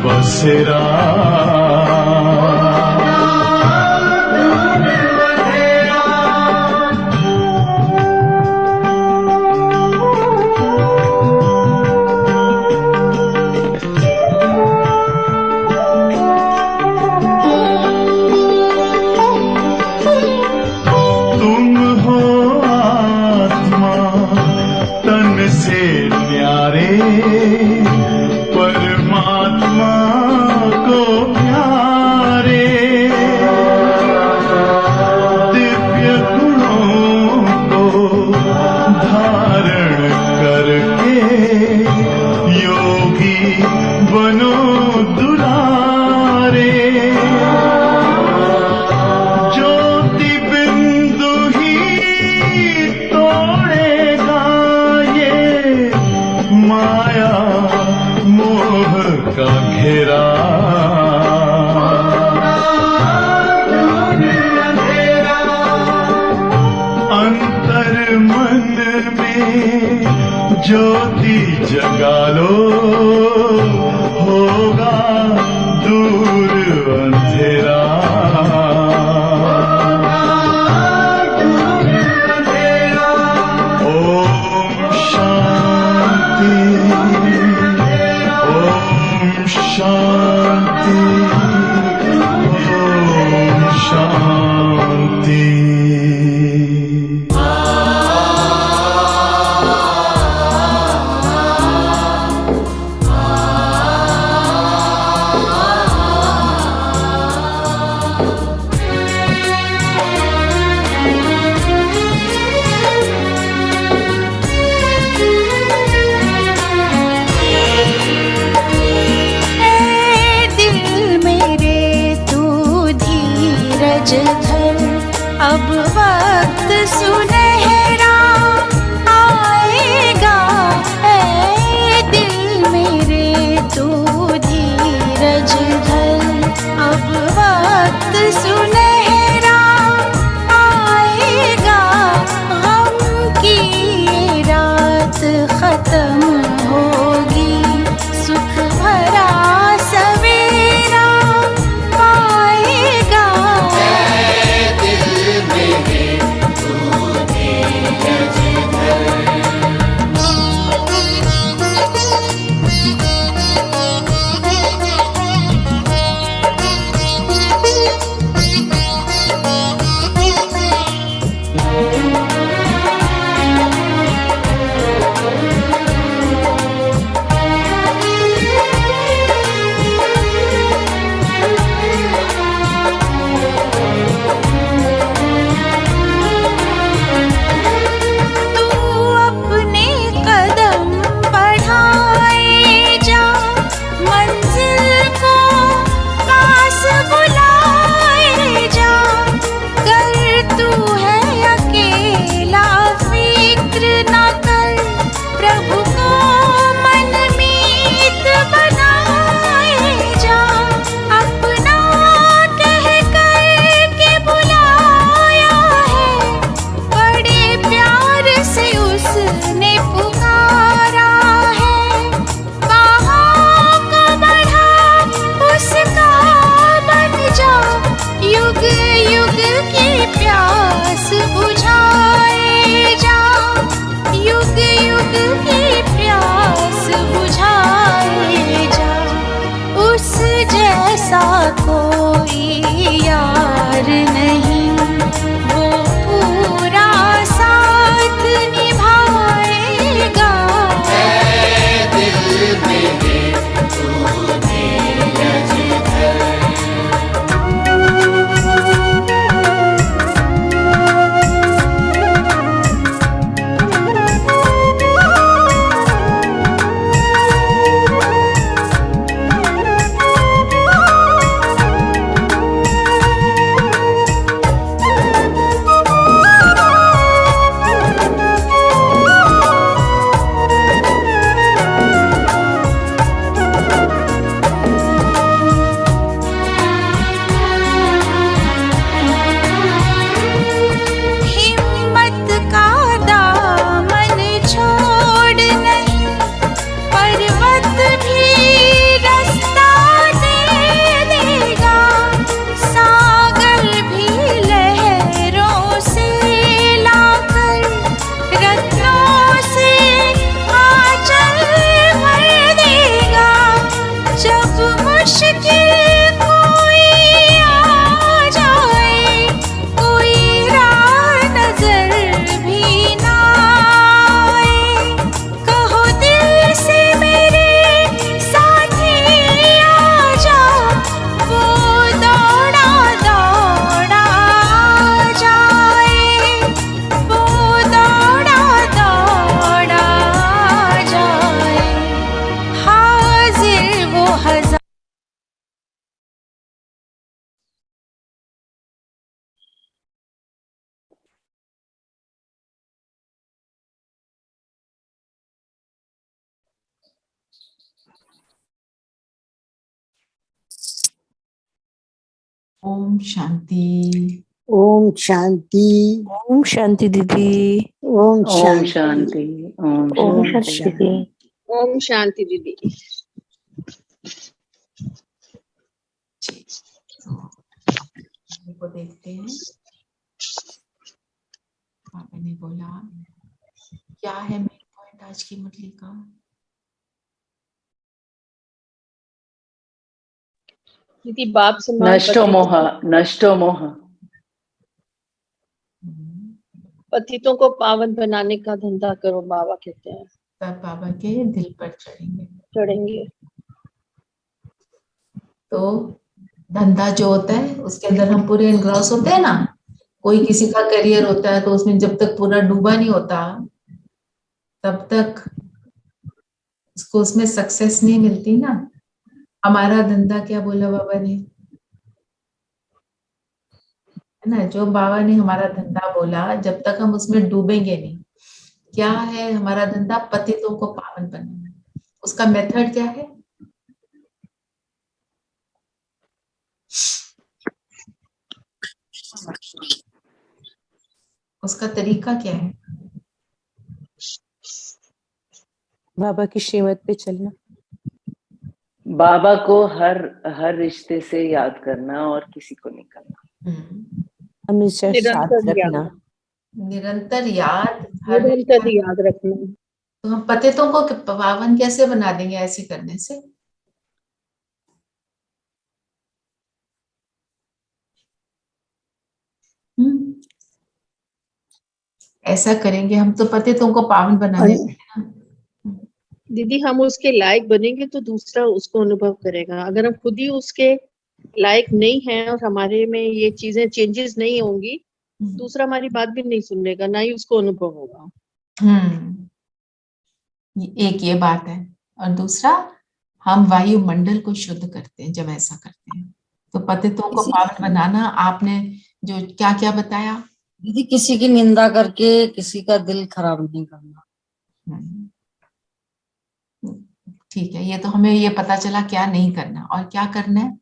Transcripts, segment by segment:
बसेरा। तुम हो आत्मा तन से न्यारे, परमात्मा को प्यारे। दिव्य गुणों को धारण करके योगी बनो दुलारे। ज्योति बिंदु ही तोड़ेगा ये माया मोह का घेरा। अंतर मन में ज्योति जगा लो, होगा दूर अंधेरा। ओम शांति, ओम शांति, ओम शांति। अब वक्त सुनहरा आएगा, ऐ दिल मेरे तू धीरज धर। अब वक्त सुनहरा आएगा, गम की ये रात खत्म होगी, सुख भरा सवेरा पाएगा। दिल मेरे तू ओम शांति। ओम शांति। ओम शांति दीदी। ओम ओम शांति। शांति। ओम ओम शांति। शांति दीदी। ओम शांति दीदी। को देखते हैं। पापा ने बोला क्या है मेन पॉइंट आज की मुरली का? दीदी बाप समान नष्टो मोह, नष्टो मोह। पतितों को पावन बनाने का धंधा करो, बाबा कहते हैं। तब बाबा के दिल पर चढ़ेंगे। तो धंधा जो होता है उसके अंदर हम पूरे एनग्रॉस होते हैं ना। कोई किसी का करियर होता है तो उसमें जब तक पूरा डूबा नहीं होता तब तक उसको उसमें सक्सेस नहीं मिलती ना। हमारा धंधा क्या बोला बाबा ने, है ना? जो बाबा ने हमारा धंधा बोला, जब तक हम उसमें डूबेंगे नहीं। क्या है हमारा धंधा? पतितों को पावन बनाना। उसका मेथड क्या है? उसका तरीका क्या है? बाबा की श्रीमत पे चलना, बाबा को हर रिश्ते से याद करना और किसी को नहीं करना। हमेशा साथ रखना, निरंतर याद, निरंतर याद रखना। तो हम पतितों को पावन कैसे बना देंगे ऐसे करने से? ऐसा करेंगे हम तो पतितों को पावन बनाने दीदी हम उसके लायक बनेंगे तो दूसरा उसको अनुभव करेगा। अगर हम खुद ही उसके लायक नहीं हैं और हमारे में ये चीजें चेंजेस नहीं होंगी, दूसरा हमारी बात भी नहीं सुनेगा, ना ही उसको अनुभव होगा। एक ये बात है। और दूसरा, हम वायुमंडल को शुद्ध करते हैं जब ऐसा करते हैं। तो पतितों को पावन बनाना, आपने जो क्या क्या बताया दीदी, किसी की निंदा करके किसी का दिल खराब नहीं करना। ठीक है, ये तो हमें ये पता चला क्या नहीं करना। और क्या करना है?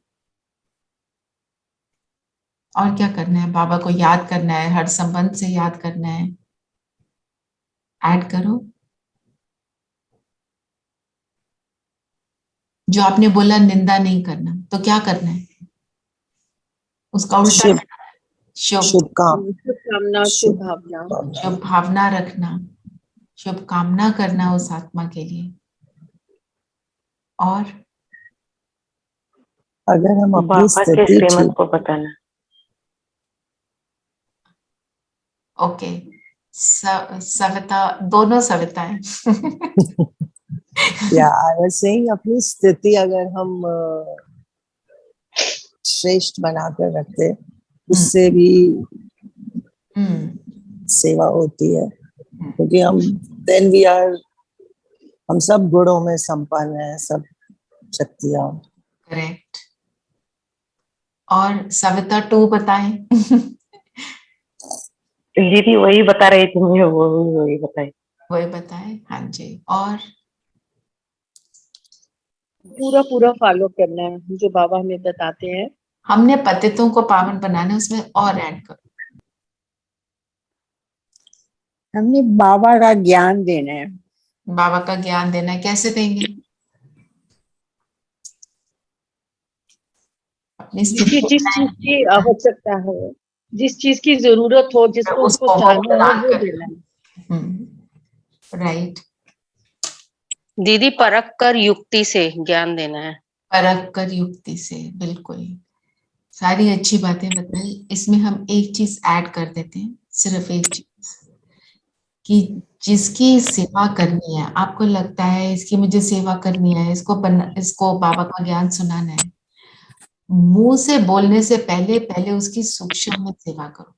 और क्या करना है? बाबा को याद करना है, हर संबंध से याद करना है। ऐड करो। जो आपने बोला निंदा नहीं करना, तो क्या करना है? उसका उल्टा शुभकामना, शुभ भावना, शुभ भावना रखना, शुभ कामना करना उस आत्मा के लिए। और अगर हम अपनी बाबा के स्थिति श्रीमत को बताना। ओके, सविता, दोनों सविताएं। या सेइंग अपनी स्थिति अगर हम श्रेष्ठ बनाकर रखते, उससे भी सेवा होती है। क्योंकि हम सब गुणों में संपन्न हैं, सब शक्तियां। करेक्ट। और सविता 2 बताएं। दीदी वही बता रही थी, मुझे वही बताए। हाँ जी। और पूरा फॉलो करना है जो बाबा हमें बताते हैं। हमने पतितों को पावन बनाना है, उसमें और ऐड करो। हमने बाबा का ज्ञान देना है। बाबा का ज्ञान देना है। कैसे देंगे? अपनी स्थिति जिस चीज की आवश्यकता है, जिस चीज की जरूरत हो, जिसको उसको चाहना है, वो देना है। राइट। दीदी परख कर युक्ति से ज्ञान देना है। परख कर युक्ति से, बिल्कुल। सारी अच्छी बातें बताई। इसमें हम एक चीज ऐड कर देते हैं, सिर्फ एक चीज, कि जिसकी सेवा करनी है, आपको लगता है इसकी मुझे सेवा करनी है, इसको बाबा का ज्ञान सुनाना है, मुंह से बोलने से पहले उसकी सूक्ष्म में सेवा करो।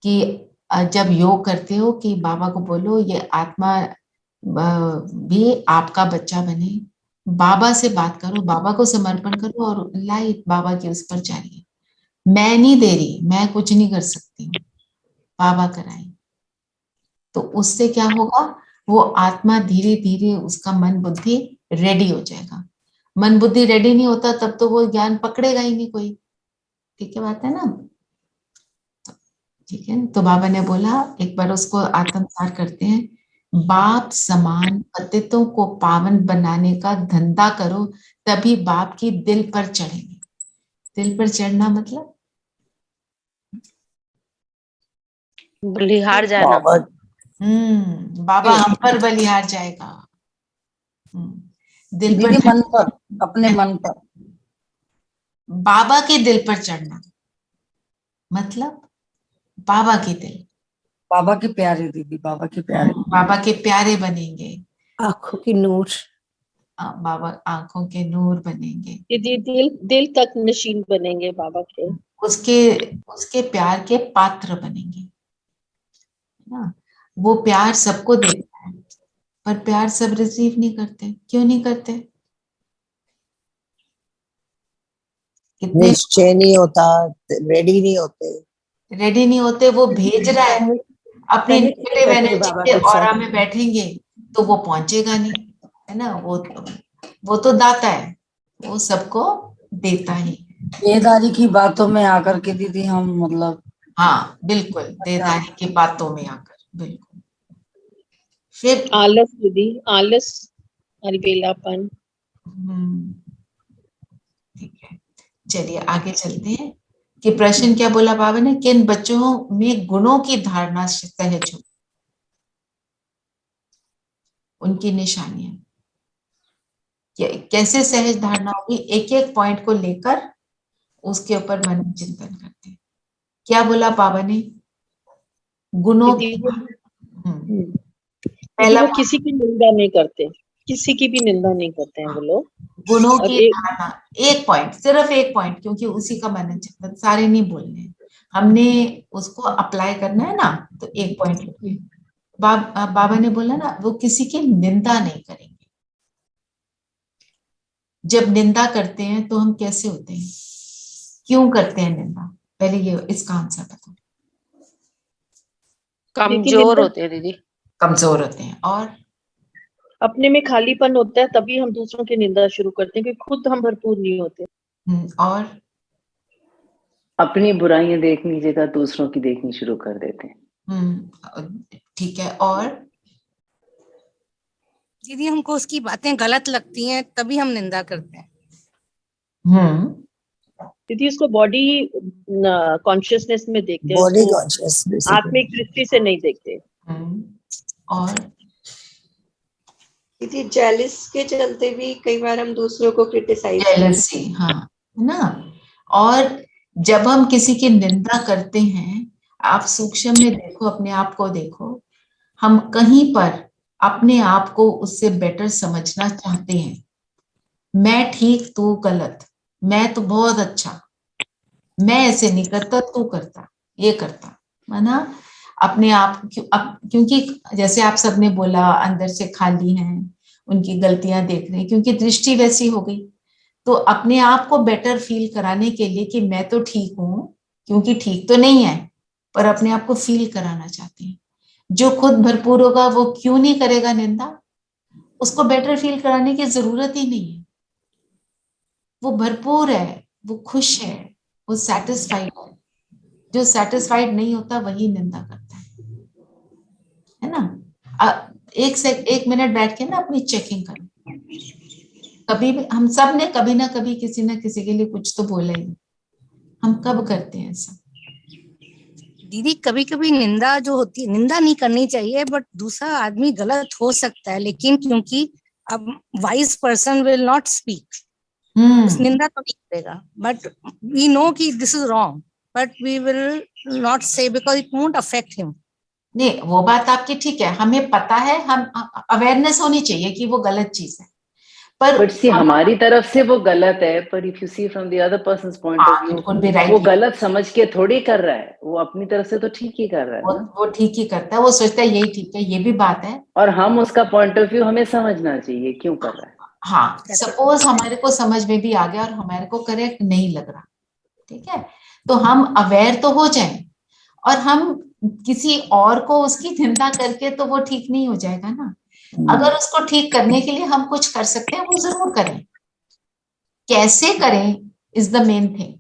कि जब योग करते हो कि बाबा को बोलो ये आत्मा भी आपका बच्चा बने, बाबा से बात करो, बाबा को समर्पण करो और लाइट बाबा की उस पर चाहिए। मैं नहीं दे रही, मैं कुछ नहीं कर सकती हूँ, बाबा कराए। तो उससे क्या होगा? वो आत्मा धीरे धीरे उसका मन बुद्धि रेडी हो जाएगा। मन बुद्धि रेडी नहीं होता तब तो वो ज्ञान पकड़ेगा ही नहीं कोई। ठीक है बात है ना? ठीक है, तो बाबा ने बोला एक बार उसको आत्मसार करते हैं, बाप समान पतितों को पावन बनाने का धंधा करो, तभी बाप की दिल पर चढ़ेंगे। दिल पर चढ़ना मतलब बलिहार जाना। बाबा बाबा हम पर बलिहार जाएगा। दिल पर दीदी मन पर, अपने मन पर, बाबा के दिल पर चढ़ना मतलब बाबा के दिल, बाबा के प्यारे दीदी, बाबा के प्यारे, बाबा के प्यारे बनेंगे, आंखों की नूर, बाबा आंखों के नूर बनेंगे, दीदी दिल तक नशीन बनेंगे बाबा के, उसके प्यार के पात्र बनेंगे ना। वो प्यार सबको देता है पर प्यार सब रिसीव नहीं करते। क्यों नहीं करते? कितने निश्चय नहीं होता, रेडी नहीं होते। रेडी नहीं होते। वो भेज रहा है अपनी नेगेटिव एनर्जी के ऑरा में बैठेंगे तो वो पहुंचेगा नहीं, है ना। वो तो दाता है, वो सबको देता ही। बेदारी की बातों में आकर के दीदी हम मतलब, हाँ बिल्कुल, देदारी की बातों में आकर, बिल्कुल। फिर आलस दीदी, आलस, अलबेलापन। ठीक है, चलिए आगे चलते हैं कि प्रश्न क्या बोला बाबा ने, किन बच्चों में गुणों की धारणा सहज हो, उनकी निशानियां कैसे सहज धारणा होगी। एक एक पॉइंट को लेकर उसके ऊपर मन चिंतन करते हैं। क्या बोला बाबा ने? गुणों की पहला, वो किसी की निंदा नहीं करते, किसी की भी निंदा नहीं करते हैं वो लोग। गुणों की धारणा, एक पॉइंट, सिर्फ एक पॉइंट, क्योंकि उसी का मनन चिंतन, सारे नहीं बोलने, हमने उसको अप्लाई करना है ना, तो एक पॉइंट। बाबा ने बोला ना, वो किसी की निंदा नहीं करेंगे। जब निंदा करते हैं तो हम कैसे होते हैं, क्यों करते हैं निंदा? पहले ये इसका आंसर बताओ। कमजोर होते हैं दीदी, कमजोर होते हैं, और अपने में खालीपन होता है, तभी हम दूसरों की निंदा शुरू करते हैं, क्योंकि खुद हम भरपूर नहीं होते। और अपनी बुराइयां देखने की जगह दूसरों की देखनी शुरू कर देते हैं। ठीक है, और दीदी हमको उसकी बातें गलत लगती हैं तभी हम निंदा करते हैं। दीदी उसको बॉडी कॉन्शियसनेस में देखते हैं, बॉडी कॉन्शियसनेस, आत्मिक दृष्टि से नहीं देखते। और दीदी जेलिस के चलते भी कई बार हम दूसरों को क्रिटिसाइज, जेलसी, हाँ ना। और जब हम किसी की निंदा करते हैं, आप सूक्ष्म में देखो, अपने आप को देखो, हम कहीं पर अपने आप को उससे बेटर समझना चाहते हैं। मैं ठीक, तू गलत, मैं तो बहुत अच्छा, मैं ऐसे नहीं करता, तू करता, ये करता, है ना। अपने आप क्योंकि जैसे आप सबने बोला, अंदर से खाली हैं, उनकी गलतियां देख रहे हैं, क्योंकि दृष्टि वैसी हो गई। तो अपने आप को बेटर फील कराने के लिए कि मैं तो ठीक हूं, क्योंकि ठीक तो नहीं है, पर अपने आप को फील कराना चाहते हैं। जो खुद भरपूर होगा वो क्यों नहीं करेगा निंदा? उसको बेटर फील कराने की जरूरत ही नहीं है। वो भरपूर है, वो खुश है, वो सेटिस्फाइड है। जो सेटिस्फाइड नहीं होता वही निंदा करता है ना। एक मिनट बैठ के ना अपनी चेकिंग करो। कभी भी हम सब ने कभी ना कभी किसी ना किसी के लिए कुछ तो बोला ही। हम कब करते हैं ऐसा? दीदी कभी कभी निंदा जो होती है, निंदा नहीं करनी चाहिए, बट दूसरा आदमी गलत हो सकता है, लेकिन क्योंकि अब wise person will not speak, उस निंदा तो नहीं करेगा, बट वी नो कि this is wrong, but we will not say because it won't affect him. नहीं, वो बात आपकी ठीक है, हमें पता है, हम अवेयरनेस होनी चाहिए कि वो गलत चीज है, पर हमारी तरफ से वो गलत है, पर if you see from the other person's point of view, वो गलत समझ के थोड़ी कर रहा है, वो अपनी तरफ से तो ठीक ही कर रहा है। वो ठीक ही करता है, वो सोचता है यही ठीक है, ये भी बात है। और हम उसका पॉइंट ऑफ व्यू हमें समझना चाहिए क्यों कर रहा है। हाँ, सपोज हमारे को समझ में भी आ गया और हमारे को करेक्ट नहीं लग रहा, ठीक है, तो हम अवेयर तो हो जाएं, और हम किसी और को उसकी निंदा करके तो वो ठीक नहीं हो जाएगा ना। अगर उसको ठीक करने के लिए हम कुछ कर सकते हैं, वो जरूर करें, कैसे करें इज द मेन थिंग।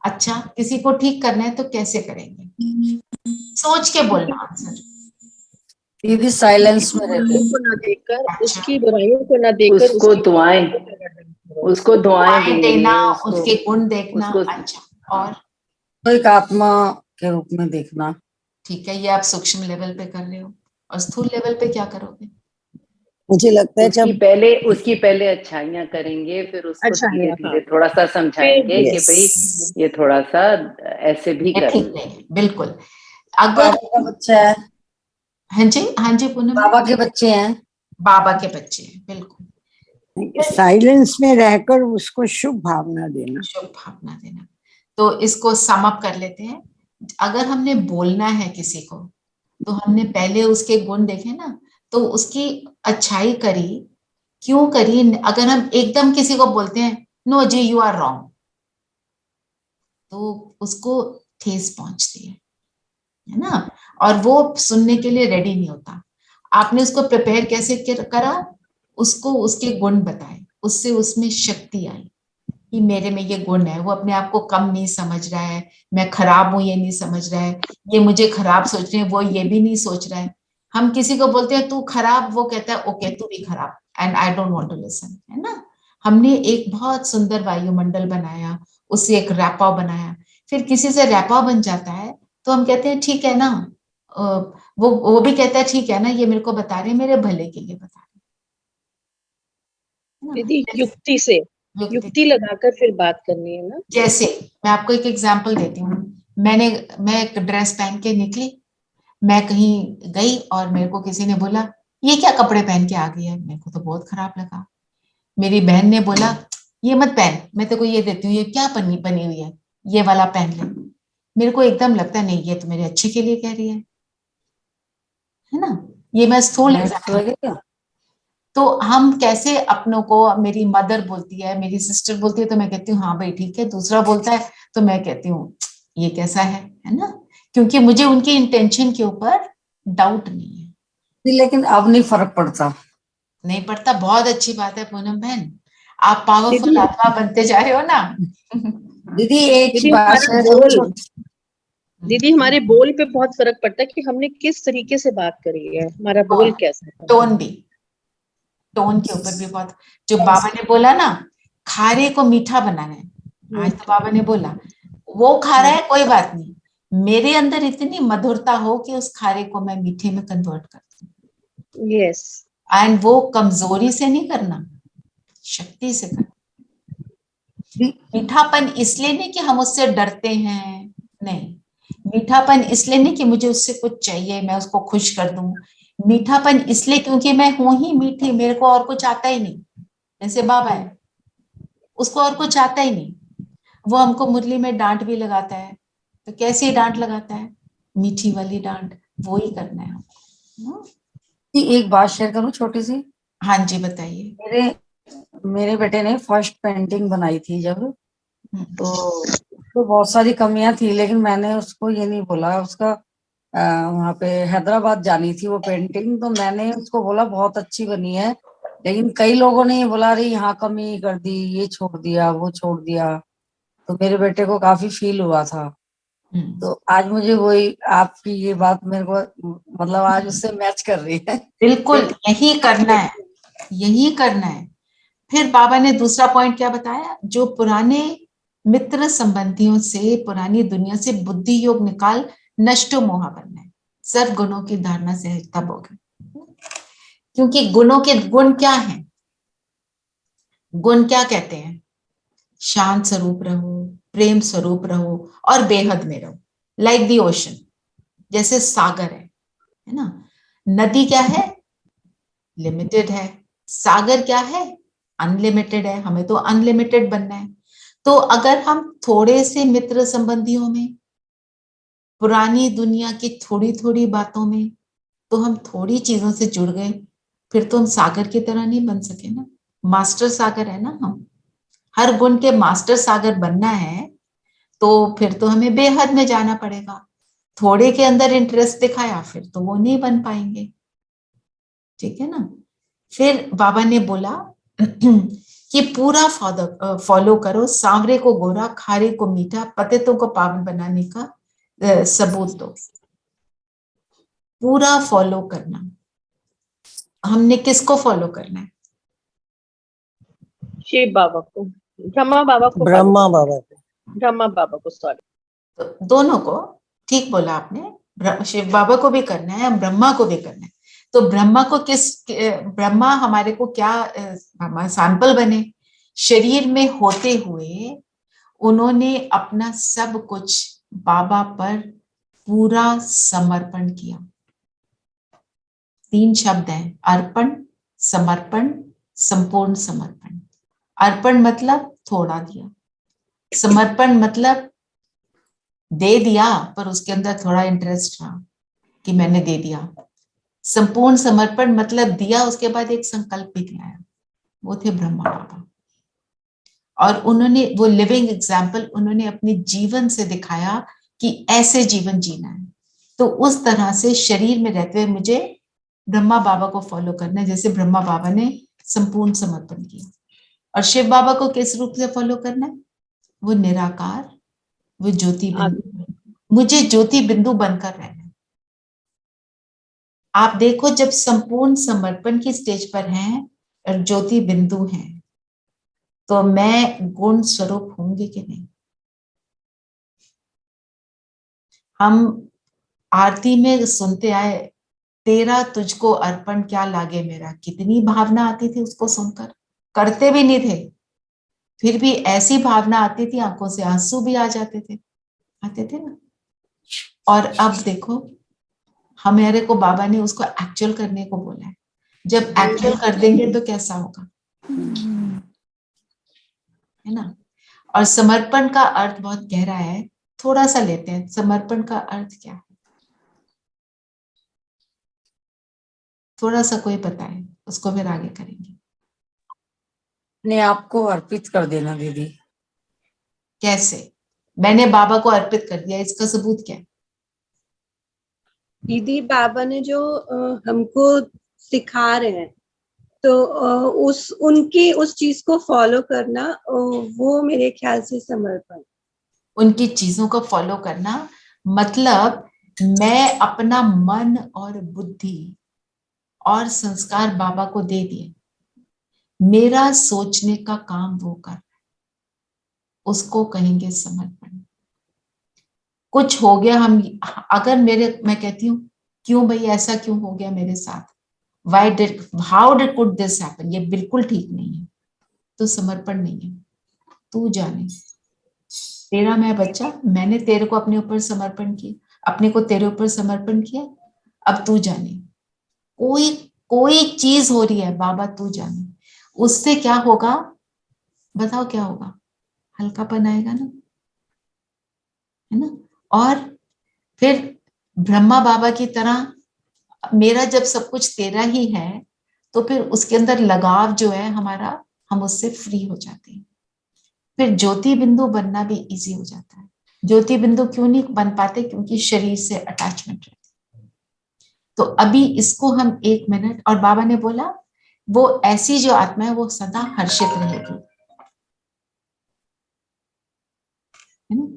अच्छा, किसी को ठीक करना है तो कैसे करेंगे, सोच के बोलना आंसर। दीदी साइलेंस में रहते, बुराइयों को ना देखकर, अच्छा। उसकी बुराइयों को ना देखकर उसको दुआएं, उसको दुआएं दुआएं देना, उसको उसके गुण देखना। उसको अच्छा, और तो एक आत्मा के रूप में देखना। ठीक है, ये आप सूक्ष्म लेवल पे कर रहे हो, और स्थूल लेवल पे क्या करोगे? मुझे लगता है उसकी पहले अच्छाइयां करेंगे, फिर उसको अच्छा धीरे है, धीरे हाँ। थोड़ा सा समझाएंगे कि यस, भाई ये थोड़ा सा ऐसे भी ये कर ठीक लो। नहीं है, बिल्कुल। अगर बाबा का बच्चा है, हाँ जी, हाँ जी पूनम, बाबा के बच्चे हैं, बाबा के बच्चे हैं, बिल्कुल। साइलेंस में रहकर उसको शुभ भावना देना। शुभ भावना देना। तो इसको सम अप कर लेते हैं। अगर हमने बोलना है किसी को, तो हमने पहले उसके गुण देखे ना, तो उसकी अच्छाई करी, क्यों करी। अगर हम एकदम किसी को बोलते हैं नो जी यू आर रॉन्ग, तो उसको ठेस पहुंचती है ना, और वो सुनने के लिए रेडी नहीं होता। आपने उसको प्रिपेयर कैसे करा, उसको उसके गुण बताए, उससे उसमें शक्ति आई कि मेरे में ये गुण है। वो अपने आप को कम नहीं समझ रहा है, मैं खराब हूं ये नहीं समझ रहा है, ये मुझे खराब सोच रहे हैं वो ये भी नहीं सोच रहा है। हम किसी को बोलते हैं तू खराब, वो कहता है ओके तू भी खराब, and I don't want to listen, है ना। हमने एक बहुत सुंदर वायुमंडल बनाया, उससे एक रैपाव बनाया। फिर किसी से रैपाव बन जाता है तो हम कहते हैं ठीक है ना, वो भी कहता है ठीक है ना, ये मेरे को बता रहे हैं मेरे भले के लिए बता रहे हैं दीदी ना। युक्ति से, युक्ति लगाकर फिर बात करनी है ना। जैसे मैं आपको एक एग्जांपल देती हूँ। मैं एक ड्रेस पहन के निकली, मैं कहीं गई और मेरे को किसी ने बोला ये क्या कपड़े पहन के आ गई है, मेरे को तो बहुत खराब लगा। मेरी बहन ने बोला ये मत पहन, मैं तेरे को ये देती हूँ, ये क्या बनी बनी हुई है, ये वाला पहन ले। मेरे को एकदम लगता है नहीं ये तो मेरे अच्छे के लिए कह रही है ना। ये मैं स्थूल एग्जाम्पल। तो हम कैसे अपनों को, मेरी मदर बोलती है, मेरी सिस्टर बोलती है तो मैं कहती हूँ हाँ भाई ठीक है, दूसरा बोलता है तो मैं कहती हूँ ये कैसा है ना, क्योंकि मुझे उनकी इंटेंशन के ऊपर डाउट नहीं है। लेकिन अब नहीं फर्क पड़ता। नहीं पड़ता, बहुत अच्छी बात है पूनम बहन, आप पावरफुल आत्मा बनते जा रहे हो ना। दीदी एक दीदी बात हमारा शेयर बोल, करूं? दीदी हमारे बोल पे बहुत फर्क पड़ता है कि हमने किस तरीके से बात करी है, हमारा बोल कैसा है। टोन भी, टोन के ऊपर भी बहुत। जो बाबा ने बोला ना खारे को मीठा बनाना है, आज तो बाबा ने बोला वो खा रहा है कोई बात नहीं, मेरे अंदर इतनी मधुरता हो कि उस खारे को मैं मीठे में कन्वर्ट कर दूं। यस, एंड वो कमजोरी से नहीं करना, शक्ति से करना। मीठापन इसलिए नहीं कि हम उससे डरते हैं, नहीं, मीठापन इसलिए नहीं कि मुझे उससे कुछ चाहिए मैं उसको खुश कर दूं, मीठापन इसलिए क्योंकि मैं हूं ही मीठी, मेरे को और कुछ आता ही नहीं। जैसे बाबा है, उसको और कुछ आता ही नहीं, वो हमको मुरली में डांट भी लगाता है, तो कैसी डांट लगाता है, मीठी वाली डांट, वो ही करना है हमको। एक बात शेयर करूं छोटी सी? हाँ जी बताइए। मेरे बेटे ने फर्स्ट पेंटिंग बनाई थी जब, तो बहुत सारी कमियां थी, लेकिन मैंने उसको ये नहीं बोला। उसका वहां पे हैदराबाद जानी थी वो पेंटिंग, तो मैंने उसको बोला बहुत अच्छी बनी है, लेकिन कई लोगों ने ये बोला अरे यहाँ कमी कर दी, ये छोड़ दिया वो छोड़ दिया, तो मेरे बेटे को काफी फील हुआ था। तो आज मुझे वही आपकी ये बात मेरे को मतलब आज उससे मैच कर रही है। बिल्कुल यही करना है, यही करना है। फिर बाबा ने दूसरा पॉइंट क्या बताया, जो पुराने मित्र संबंधियों से, पुरानी दुनिया से बुद्धि योग निकाल नष्ट मोह बनना है, सर्व गुणों की धारणा से तब होगा। क्योंकि गुणों के गुण क्या हैं, गुण क्या कहते हैं, शांत स्वरूप रहो, प्रेम स्वरूप रहो और बेहद में रहो, लाइक द ओशन, जैसे सागर है ना। नदी क्या है, लिमिटेड है, सागर क्या है, अनलिमिटेड है, हमें तो अनलिमिटेड बनना है। तो अगर हम थोड़े से मित्र संबंधियों में, पुरानी दुनिया की थोड़ी थोड़ी बातों में, तो हम थोड़ी चीजों से जुड़ गए, फिर तो हम सागर की तरह नहीं बन सके ना, मास्टर सागर है ना हम, हर गुण के मास्टर सागर बनना है, तो फिर तो हमें बेहद में जाना पड़ेगा। थोड़े के अंदर इंटरेस्ट दिखाया फिर तो वो नहीं बन पाएंगे, ठीक है ना। फिर बाबा ने बोला कि पूरा फॉलो करो, सांवरे को गोरा, खारे को मीठा, पतितों को पावन बनाने का सबूत दो। पूरा फॉलो करना। हमने किसको फॉलो करना है? शिव बाबा को, ब्रह्मा बाबा को, ब्रह्मा बाबा को, ब्रह्मा बाबा को, सॉरी। तो दोनों को, ठीक बोला आपने, शिव बाबा को भी करना है, ब्रह्मा को भी करना है। तो ब्रह्मा को ब्रह्मा हमारे को क्या सैंपल बने? शरीर में होते हुए उन्होंने अपना सब कुछ बाबा पर पूरा समर्पण किया। 3 शब्द हैं, अर्पण, समर्पण, संपूर्ण समर्पण। अर्पण मतलब थोड़ा दिया, समर्पण मतलब दे दिया पर उसके अंदर थोड़ा इंटरेस्ट रहा कि मैंने दे दिया। संपूर्ण समर्पण मतलब दिया, उसके बाद एक संकल्प भी दिलाया। वो थे ब्रह्मा बाबा। और उन्होंने वो लिविंग एग्जाम्पल उन्होंने अपने जीवन से दिखाया कि ऐसे जीवन जीना है। तो उस तरह से शरीर में रहते हुए मुझे ब्रह्मा बाबा को फॉलो करना है, जैसे ब्रह्मा बाबा ने संपूर्ण समर्पण किया। और शिव बाबा को किस रूप से फॉलो करना है? वो निराकार, वो ज्योति बिंदु। मुझे ज्योति बिंदु बनकर रहना है। आप देखो, जब संपूर्ण समर्पण की स्टेज पर हैं और ज्योति बिंदु हैं, तो मैं गुण स्वरूप होंगे कि नहीं? हम आरती में सुनते आए, तेरा तुझको अर्पण क्या लागे मेरा। कितनी भावना आती थी उसको सुनकर, करते भी नहीं थे, फिर भी ऐसी भावना आती थी, आंखों से आंसू भी आ जाते थे, आते थे ना। और अब देखो, हमारे को बाबा ने उसको एक्चुअल करने को बोला है। जब एक्चुअल कर देंगे तो कैसा होगा, है ना। और समर्पण का अर्थ बहुत गहरा है, थोड़ा सा लेते हैं। समर्पण का अर्थ क्या है? थोड़ा सा कोई बताए, उसको फिर आगे करेंगे। अपने आप को अर्पित कर देना दीदी। कैसे? मैंने बाबा को अर्पित कर दिया, इसका सबूत क्या है? दीदी बाबा ने जो हमको सिखा रहे हैं, तो उनकी उस चीज को फॉलो करना, वो मेरे ख्याल से समर्पण। उनकी चीजों को फॉलो करना मतलब मैं अपना मन और बुद्धि और संस्कार बाबा को दे दिए, मेरा सोचने का काम वो कर, उसको कहेंगे समर्पण। कुछ हो गया, हम अगर मैं कहती हूँ क्यों भाई ऐसा क्यों हो गया मेरे साथ, how did could this happen, ये बिल्कुल ठीक नहीं है, तो समर्पण नहीं है। तू जाने, तेरा मैं बच्चा, मैंने तेरे को अपने ऊपर समर्पण किया, अपने को तेरे ऊपर समर्पण किया, अब तू जाने। कोई कोई चीज हो रही है, बाबा तू जाने। उससे क्या होगा बताओ, क्या होगा? हल्कापन आएगा ना, है ना। और फिर ब्रह्मा बाबा की तरह मेरा जब सब कुछ तेरा ही है, तो फिर उसके अंदर लगाव जो है हमारा, हम उससे फ्री हो जाते हैं। फिर ज्योति बिंदु बनना भी इजी हो जाता है। ज्योति बिंदु क्यों नहीं बन पाते? क्योंकि शरीर से अटैचमेंट रहती है। तो अभी इसको हम 1 मिनट, और बाबा ने बोला वो ऐसी जो आत्मा है वो सदा हर्षित रहेगी, है ना।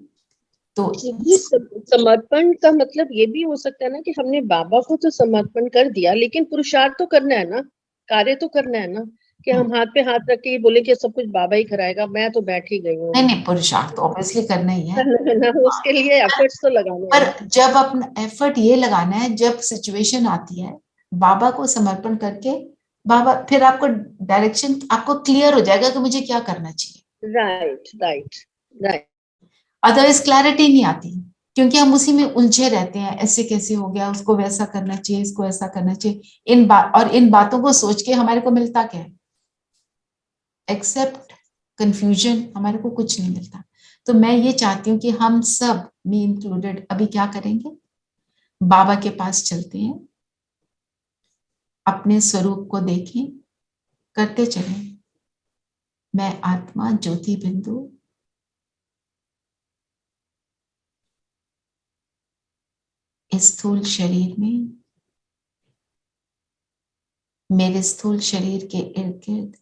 तो ये समर्पण का मतलब ये भी हो सकता है ना कि हमने बाबा को तो समर्पण कर दिया, लेकिन पुरुषार्थ तो करना है ना, कार्य तो करना है ना, कि हम हाथ पे हाथ रख के बोले कि सब कुछ बाबा ही कराएगा, मैं तो बैठ ही गई हूँ। नहीं, पुरुषार्थ तो ऑब्वियसली करना ही है ना, उसके लिए एफर्ट्स तो लगाने पर हैं। जब अपना एफर्ट ये लगाना है, जब सिचुएशन आती है बाबा को समर्पण करके, बाबा फिर आपको डायरेक्शन, आपको क्लियर हो जाएगा कि मुझे क्या करना चाहिए। Right right right. Otherwise clarity नहीं आती, क्योंकि हम उसी में उलझे रहते हैं, ऐसे कैसे हो गया, उसको वैसा करना चाहिए, इसको ऐसा करना चाहिए। इन बातों को सोच के हमारे को मिलता क्या है? एक्सेप्ट कंफ्यूजन, हमारे को कुछ नहीं मिलता। तो मैं ये चाहती हूँ कि हम सब, मी इंक्लूडेड, अभी क्या करेंगे? बाबा के पास चलते हैं, अपने स्वरूप को देखें, करते चलें। मैं आत्मा ज्योति बिंदु इस स्थूल शरीर में, मेरे स्थूल शरीर के इर्द गिर्द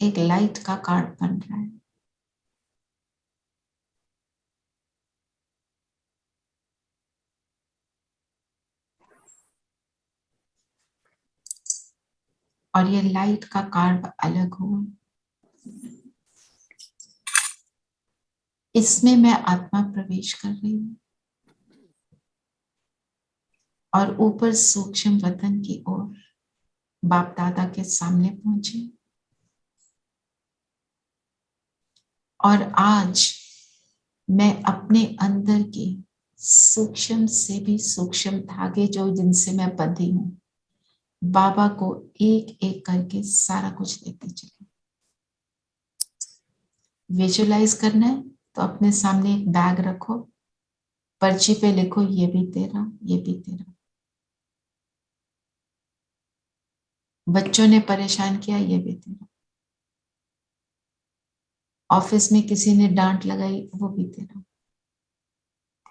एक लाइट का कार्ड बन रहा है। और ये लाइट का कार्ड अलग हुआ। इसमें मैं आत्मा प्रवेश कर रही हूँ और ऊपर सूक्ष्म वतन की ओर बाप दादा के सामने पहुंचे। और आज मैं अपने अंदर की सूक्ष्म से भी सूक्ष्म धागे जो जिनसे मैं बंधी हूं, बाबा को एक एक करके सारा कुछ देते चले। विजुलाइज करना है तो अपने सामने एक बैग रखो, पर्ची पे लिखो ये भी तेरा, ये भी तेरा। बच्चों ने परेशान किया, ये भी तेरा। ऑफिस में किसी ने डांट लगाई, वो भी तेरा।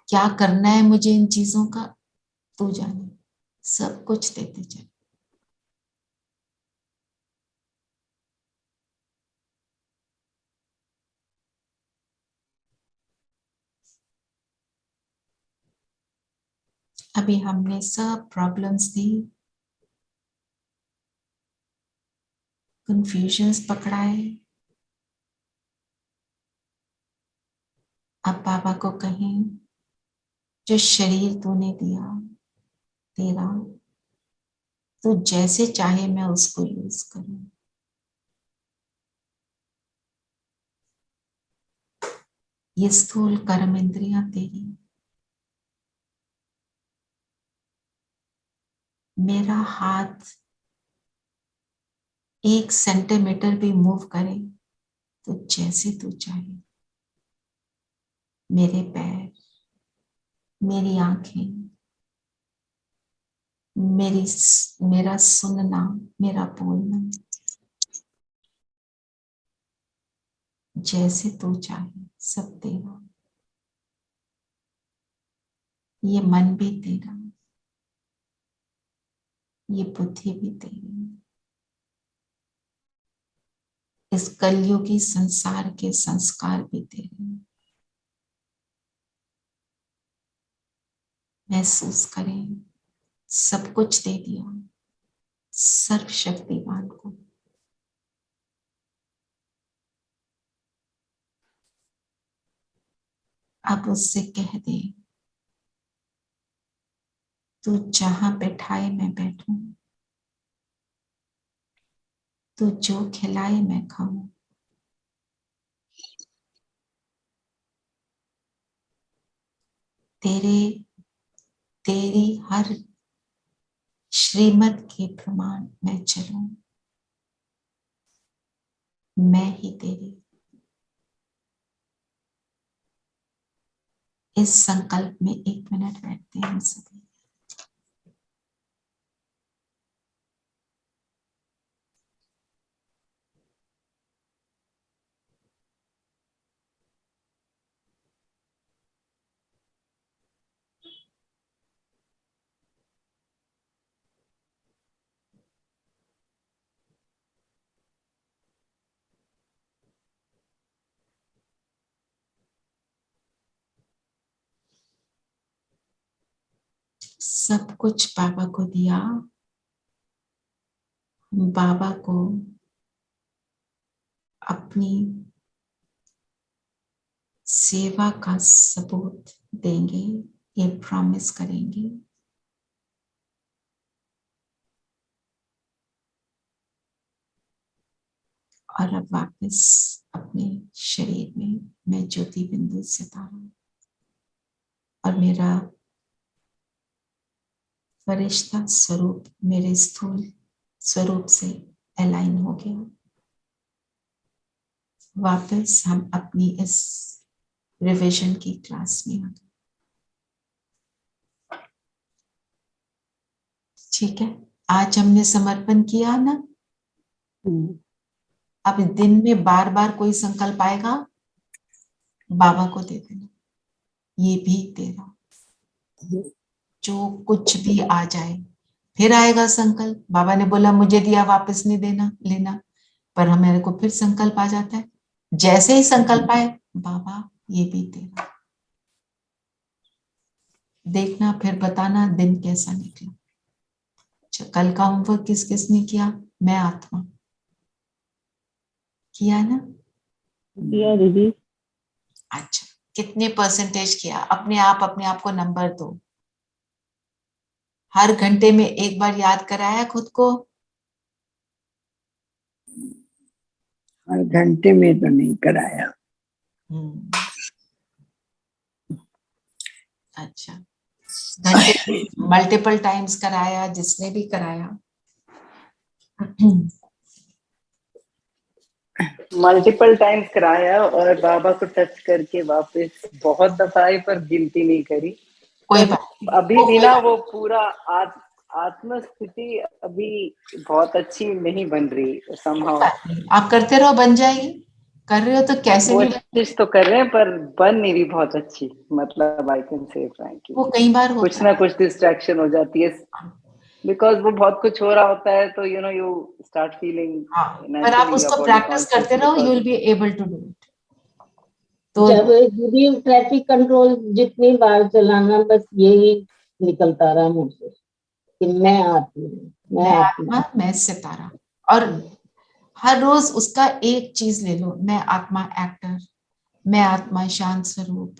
क्या करना है मुझे इन चीजों का, तू जाने। सब कुछ देते चले। अभी हमने सब प्रॉब्लम्स दी, कंफ्यूजन्स पकड़ाए। अब बाबा को कहें, जो शरीर तूने दिया तेरा, तू जैसे चाहे मैं उसको यूज करूं। ये स्थूल कर्म इंद्रियां तेरी, मेरा हाथ 1 सेंटीमीटर भी मूव करे तो जैसे तू चाहे। मेरे पैर, मेरी आंखें, मेरा सुनना, मेरा बोलना, जैसे तू चाहे, सब तेरा। ये मन भी तेरा, ये बुद्धि भी तेरी। इस कलयुगी संसार के संस्कार भी तेरे। महसूस करें, सब कुछ दे दिया सर्वशक्तिमान को। अब उससे कह दे, तू जहां बैठाए मैं बैठूं, तू जो खिलाए मैं खाऊं। तेरी हर श्रीमत के प्रमाण मैं चलूं। मैं ही तेरी। इस संकल्प में 1 मिनट बैठते हैं हम सभी। सब कुछ बाबा को दिया। बाबा को अपनी सेवा का सबूत देंगे, ये प्रॉमिस करेंगे। और अब वापस अपने शरीर में मैं ज्योति बिंदु सितारा और मेरा फरिश्ता स्वरूप मेरे स्थूल स्वरूप से अलाइन हो गया। वापस हम अपनी इस रिवीजन की क्लास में आ गए। ठीक है, आज हमने समर्पण किया ना। अब दिन में बार बार कोई संकल्प आएगा, बाबा को दे देना, ये भी तेरा। जो कुछ भी आ जाए, फिर आएगा संकल्प, बाबा ने बोला मुझे दिया वापस नहीं देना लेना, पर हमारे को फिर संकल्प आ जाता है, जैसे ही संकल्प आए बाबा ये भी तेरा, देखना फिर बताना दिन कैसा निकला। अच्छा, कल का होमवर्क किस किसने किया? मैं आत्मा किया ना? किया दीदी। अच्छा, कितने परसेंटेज किया? अपने आप को नंबर दो। हर घंटे में एक बार याद कराया खुद को? हर घंटे में तो नहीं कराया। अच्छा, घंटे मल्टीपल टाइम्स कराया जिसने भी कराया? मल्टीपल टाइम्स कराया और बाबा को टच करके वापस बहुत दफा आई, पर गिनती नहीं करी। कोई पर बात अभी भी ना वो पूरा आत्म स्थिति अभी बहुत अच्छी नहीं बन रही somehow। आप करते रहो, बन जाएगी। कर रहे हो तो कैसे नहीं? कोशिश तो कर रहे हैं पर बन नहीं रही बहुत अच्छी, मतलब आई कैन से फ्रैंकली वो कई बार होता कुछ ना कुछ डिस्ट्रैक्शन हो जाती है, बिकॉज वो बहुत कुछ हो रहा होता है, तो you know you start feeling पर आप उसको प्रैक्टिस करते रहो, you will be able to do it. तो जब दीदी ट्रैफिक कंट्रोल जितनी बार चलाना, बस यही निकलता रहा मुझसे कि मैं आत्मा, मैं सितारा। और हर रोज उसका एक चीज ले लो, मैं आत्मा एक्टर, मैं आत्मा शांत स्वरूप,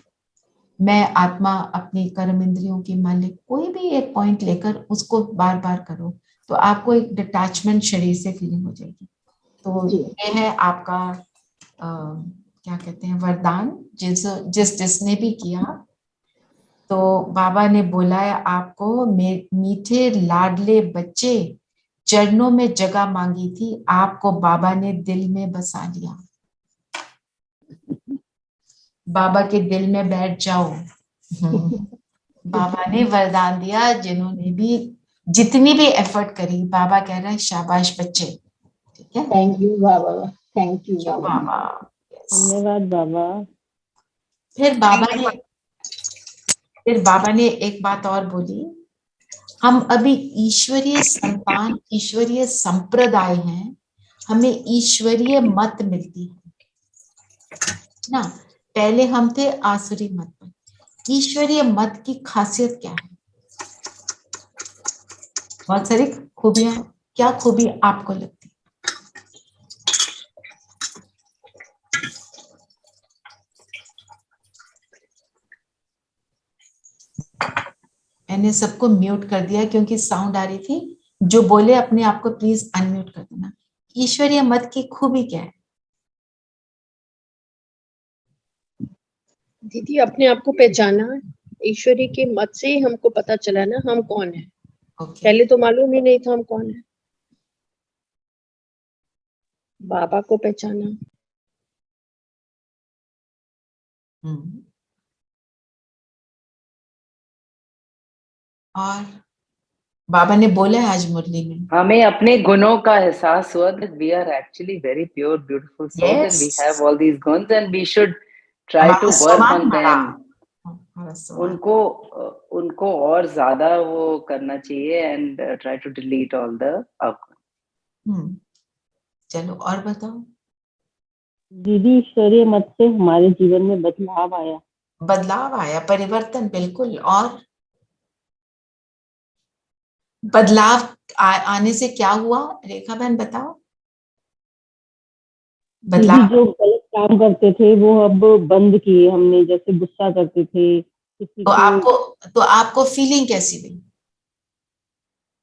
मैं आत्मा अपनी कर्म इंद्रियों की मालिक। कोई भी एक पॉइंट लेकर उसको बार बार करो तो आपको एक डिटैचमेंट शरीर से फीलिंग हो जाएगी। तो ये है आपका क्या कहते हैं वरदान, जिसने भी किया। तो बाबा ने बोला है आपको, मीठे लाडले बच्चे, चरणों में जगह मांगी थी, आपको बाबा ने दिल में बसा लिया। बाबा के दिल में बैठ जाओ। बाबा ने वरदान दिया, जितनी भी एफर्ट करी, बाबा कह रहा है शाबाश बच्चे। ठीक है, thank you baba, thank you baba. धन्यवाद बाबा। फिर बाबा ने एक बात और बोली, हम अभी ईश्वरीय संतान, ईश्वरीय संप्रदाय हैं, हमें ईश्वरीय मत मिलती है ना। पहले हम थे आसुरी मत पर। ईश्वरीय मत की खासियत क्या है? बहुत सारी खूबियां। क्या खूबी आपको लगती? मैंने सबको म्यूट कर दिया क्योंकि साउंड आ रही थी। जो बोले अपने आप को प्लीज अनम्यूट कर देना। ईश्वरीय मत की खूबी क्या है? दीदी अपने आप को पहचाना, ईश्वरी के मत से ही हमको पता चला ना हम कौन है। पहले तो मालूम ही नहीं था हम कौन है। बाबा को पहचाना। और बाबा ने बोला है आज मुरली में, हमें अपने गुणों का एहसास हुआ that we are actually very pure beautiful souls and we have all these guns and we should try to work on them। उनको और ज्यादा वो करना चाहिए and try to delete all the अवगुण। चलो और बताओ। दीदी ईश्वरीय मत से हमारे जीवन में बदलाव आया, परिवर्तन, बिल्कुल। और बदलाव आने से क्या हुआ? रेखा बहन बताओ। बदलाव, जो गलत काम करते थे वो अब बंद किए हमने, जैसे गुस्सा करते थे किसी तो आपको फीलिंग कैसी हुई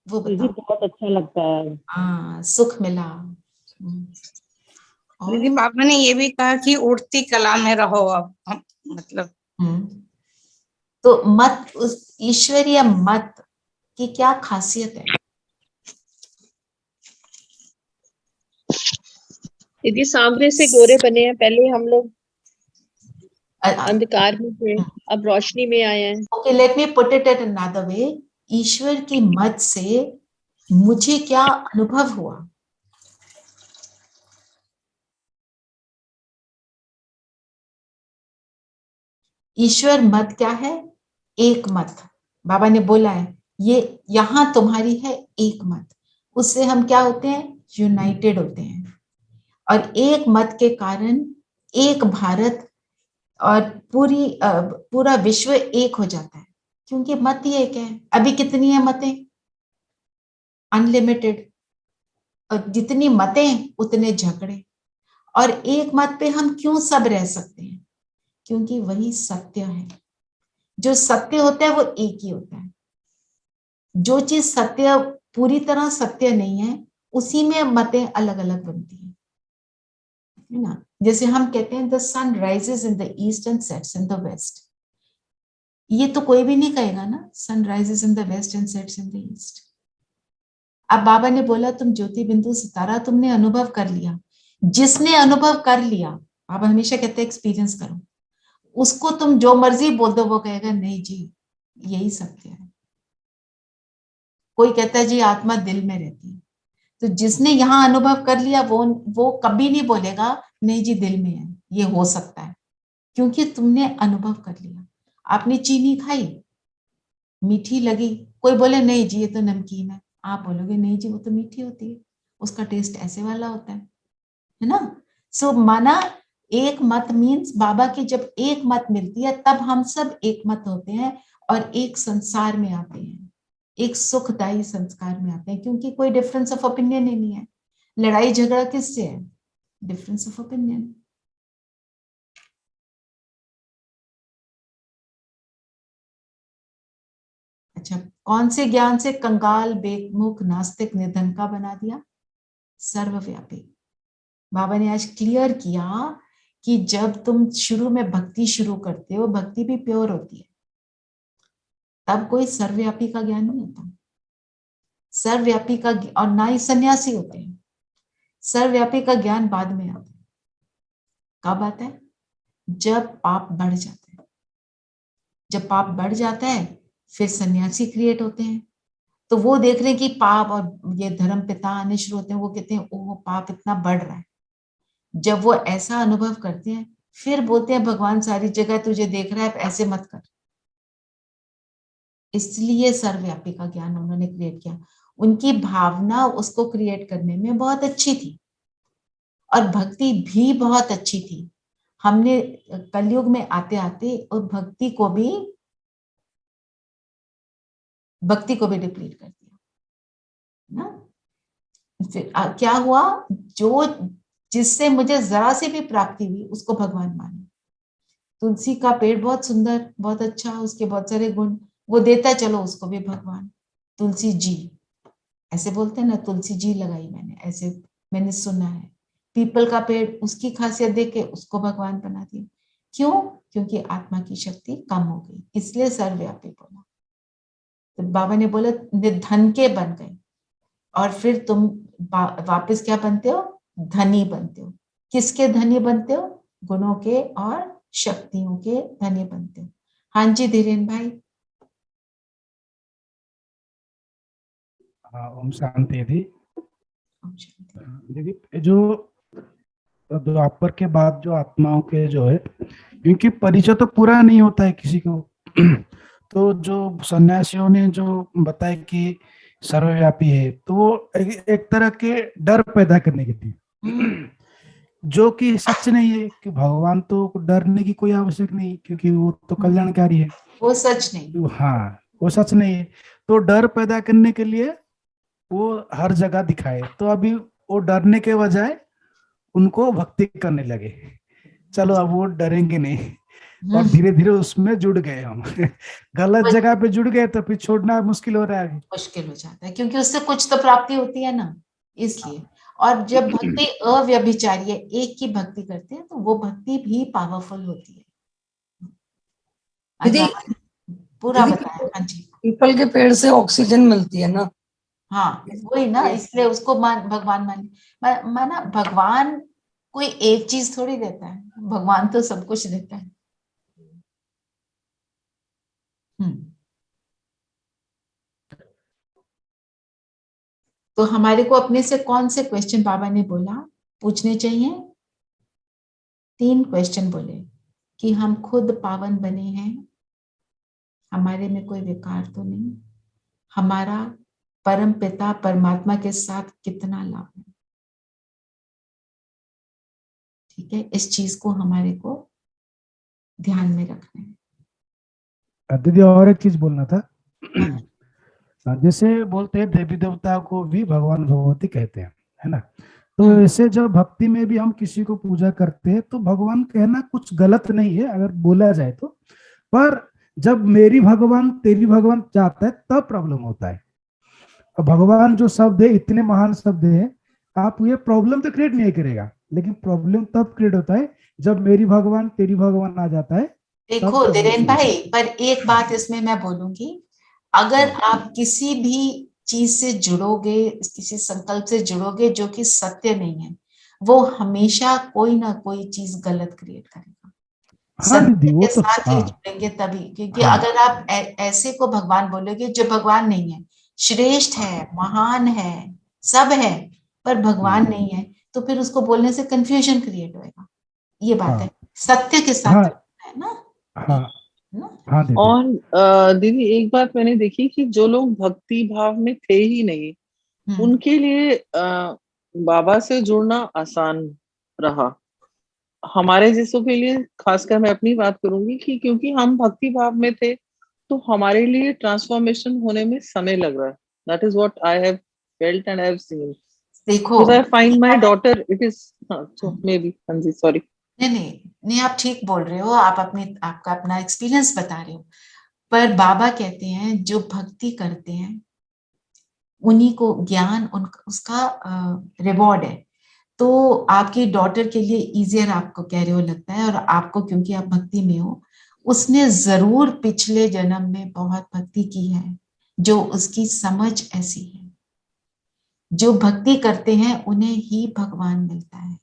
वो बताओ। बहुत अच्छा लगता है। हाँ, सुख मिला। दीदी बाबा ने ये भी कहा कि उड़ती कला में रहो अब, मतलब तो मत, उस ईश्वरीय मत की क्या खासियत है? दीदी सांवरे से गोरे बने हैं। पहले हम लोग अंधकार में थे, अब रोशनी में आए हैं। Okay, let me put it at another way. ईश्वर की मत से मुझे क्या अनुभव हुआ? ईश्वर मत क्या है? एक मत। बाबा ने बोला है ये यहां तुम्हारी है एक मत। उससे हम क्या होते हैं? यूनाइटेड होते हैं। और एक मत के कारण एक भारत और पूरा विश्व एक हो जाता है, क्योंकि मत ही एक है। अभी कितनी है मतें? अनलिमिटेड। और जितनी मतें उतने झगड़े। और एक मत पे हम क्यों सब रह सकते हैं? क्योंकि वही सत्य है। जो सत्य होता है वो एक ही होता है। जो चीज सत्य पूरी तरह सत्य नहीं है, उसी में मतें अलग अलग बनती हैं, है ना। जैसे हम कहते हैं the sun rises in the east and sets in the west. ये तो कोई भी नहीं कहेगा ना, sun rises in the west and sets in the east. अब बाबा ने बोला तुम ज्योति बिंदु सितारा तुमने अनुभव कर लिया। जिसने अनुभव कर लिया, बाबा हमेशा कहते हैं एक्सपीरियंस करो, उसको तुम जो मर्जी बोल दो वो कहेगा नहीं जी यही सत्य है। कोई कहता है जी आत्मा दिल में रहती है, तो जिसने यहाँ अनुभव कर लिया वो कभी नहीं बोलेगा नहीं जी दिल में है, ये हो सकता है, क्योंकि तुमने अनुभव कर लिया। आपने चीनी खाई, मीठी लगी, कोई बोले नहीं जी ये तो नमकीन है, आप बोलोगे नहीं जी वो तो मीठी होती है, उसका टेस्ट ऐसे वाला होता है ना। सो माना एक मत मीन्स बाबा की जब एक मत मिलती है तब हम सब एक मत होते हैं और एक संसार में आते हैं, एक सुखदायी संस्कार में आते हैं, क्योंकि कोई डिफरेंस ऑफ ओपिनियन ही नहीं है। लड़ाई झगड़ा किससे है? Difference of opinion. अच्छा, कौन से ज्ञान से कंगाल बेमुख नास्तिक निधन का बना दिया? सर्वव्यापी। बाबा ने आज क्लियर किया कि जब तुम शुरू में भक्ति शुरू करते हो, भक्ति भी प्योर होती है, तब कोई सर्वव्यापी का ज्ञान नहीं होता। सर्वव्यापी का और ना ही सन्यासी होते हैं। सर्वव्यापी का ज्ञान बाद में आता है। कब आता है? जब पाप बढ़ जाता है। जब पाप बढ़ जाता है फिर सन्यासी क्रिएट होते हैं, तो वो देख रहे हैं कि पाप, और ये धर्म पिता आने शुरू होते हैं, वो कहते हैं ओह पाप इतना बढ़ रहा है। जब वो ऐसा अनुभव करते हैं फिर बोलते हैं भगवान सारी जगह तुझे देख रहा है, ऐसे मत कर। इसलिए सर्वव्यापी का ज्ञान उन्होंने क्रिएट किया। उनकी भावना उसको क्रिएट करने में बहुत अच्छी थी और भक्ति भी बहुत अच्छी थी। हमने कलयुग में आते आते और भक्ति को भी डिप्लीट कर दिया ना। फिर क्या हुआ? जो जिससे मुझे जरा से भी प्राप्ति हुई उसको भगवान माने। तुलसी का पेड़ बहुत सुंदर, बहुत अच्छा, उसके बहुत सारे गुण, वो देता चलो उसको भी भगवान। तुलसी जी ऐसे बोलते हैं ना, तुलसी जी लगाई मैंने, ऐसे मैंने सुना है। पीपल का पेड़, उसकी खासियत देख के उसको भगवान बना दिया। क्यों? क्योंकि आत्मा की शक्ति कम हो गई, इसलिए सर्वव्यापी बोला। तो बाबा ने बोला धन के बन गए और फिर तुम वापस क्या बनते हो? धनी बनते हो। किसके धनी बनते हो? गुणों के और शक्तियों के धनी बनते हो। हाँ जी धीरेन भाई। ओम शांति दीदी। दीदी जो द्वापर के बाद जो आत्माओं के जो है, क्योंकि परिचय तो पूरा नहीं होता है किसी को, तो जो सन्यासियों ने जो बताया कि सर्वव्यापी है, तो वो एक तरह के डर पैदा करने के लिए, जो कि सच नहीं है कि भगवान तो डरने की कोई आवश्यक नहीं, क्योंकि वो तो कल्याणकारी है। वो सच नहीं। हाँ वो सच नहीं है, तो डर पैदा करने के लिए वो हर जगह दिखाए। तो अभी वो डरने के बजाय उनको भक्ति करने लगे, चलो अब वो डरेंगे नहीं, और धीरे धीरे उसमें जुड़ गए हम। गलत जगह पे जुड़ गए तो फिर छोड़ना मुश्किल हो रहा है। मुश्किल हो जाता है क्योंकि उससे कुछ तो प्राप्ति होती है ना, इसलिए। और जब भक्ति अव्यभिचारी है, एक की भक्ति करते हैं, तो वो भक्ति भी पावरफुल होती है। दीदी पूरा बताया। हाँ जी। पीपल के पेड़ से ऑक्सीजन मिलती है ना। हाँ वही ना, इसलिए उसको भगवान माना। भगवान कोई एक चीज थोड़ी देता है, भगवान तो सब कुछ देता है। तो हमारे को अपने से कौन से क्वेश्चन बाबा ने बोला पूछने चाहिए? 3 क्वेश्चन बोले कि हम खुद पावन बने हैं, हमारे में कोई विकार तो नहीं, हमारा परम पिता परमात्मा के साथ कितना लाभ है, ठीक है, इस चीज को हमारे को ध्यान में रखना है। दीदी और एक चीज बोलना था। जैसे बोलते हैं देवी देवता को भी भगवान भगवती कहते हैं, है ना। तो ऐसे जब भक्ति में भी हम किसी को पूजा करते हैं तो भगवान कहना कुछ गलत नहीं है अगर बोला जाए तो, पर जब मेरी भगवान तेरी भगवान चाहता है तब प्रॉब्लम होता है। और भगवान जो शब्द है इतने महान शब्द है, आप ये प्रॉब्लम तो क्रिएट नहीं करेगा, लेकिन प्रॉब्लम तब क्रिएट होता है जब मेरी भगवान तेरी भगवान आ जाता है। देखो धीरेन भाई, पर एक बात इसमें मैं बोलूंगी, अगर आप किसी भी चीज से जुड़ोगे, किसी संकल्प से जुड़ोगे जो कि सत्य नहीं है, वो हमेशा कोई ना कोई चीज गलत क्रिएट करेगा। सत्य के साथ ही जुड़ेंगे तभी, क्योंकि अगर आप ऐसे को भगवान बोलोगे जो भगवान नहीं है, श्रेष्ठ है, महान है, सब है, पर भगवान नहीं है, तो फिर उसको बोलने से कंफ्यूजन क्रिएट होएगा। ये बात है, सत्य के साथ है ना। और दीदी एक बात मैंने देखी कि जो लोग भक्ति भाव में थे ही नहीं, उनके लिए बाबा से जुड़ना आसान रहा। हमारे जैसों के लिए, खासकर मैं अपनी बात करूंगी कि क्योंकि हम भक्ति भाव में थे तो हमारे लिए ट्रांसफॉर्मेशन होने में समय लग रहा है। That is what I have felt and I have seen. देखो, I find my daughter, it is so may be, हाँ जी, सॉरी। नहीं, आप ठीक बोल रहे हो, आप आपका अपना एक्सपीरियंस बता रहे हो, पर बाबा कहते हैं जो भक्ति करते हैं उन्हीं को ज्ञान उसका रिवॉर्ड है। तो आपकी डॉटर के लिए इजियर आपको कह रहे हो लगता है, और आपको क्योंकि आप भक्ति में हो, उसने जरूर पिछले जन्म में बहुत भक्ति की है, जो उसकी समझ ऐसी है। जो भक्ति करते हैं उन्हें ही भगवान मिलता है,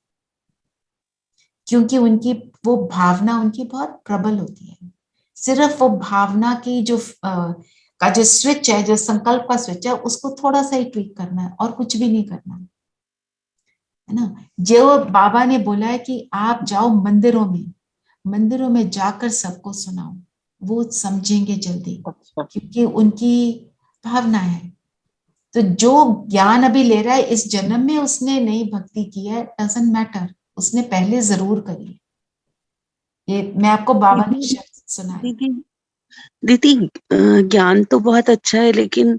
क्योंकि उनकी वो भावना उनकी बहुत प्रबल होती है। सिर्फ वो भावना की जो का जो स्विच है, जो संकल्प का स्विच है, उसको थोड़ा सा ही ट्वीक करना है और कुछ भी नहीं करना है ना। जो बाबा ने बोला है कि आप जाओ मंदिरों में जाकर सबको सुनाओ, वो समझेंगे जल्दी, क्योंकि उनकी भावना है। तो जो ज्ञान अभी ले रहा है, इस जन्म में उसने नहीं भक्ति की है, डजंट मैटर, उसने पहले जरूर करी। ये मैं आपको बाबा ने शब्द सुना है। दीदी ज्ञान तो बहुत अच्छा है, लेकिन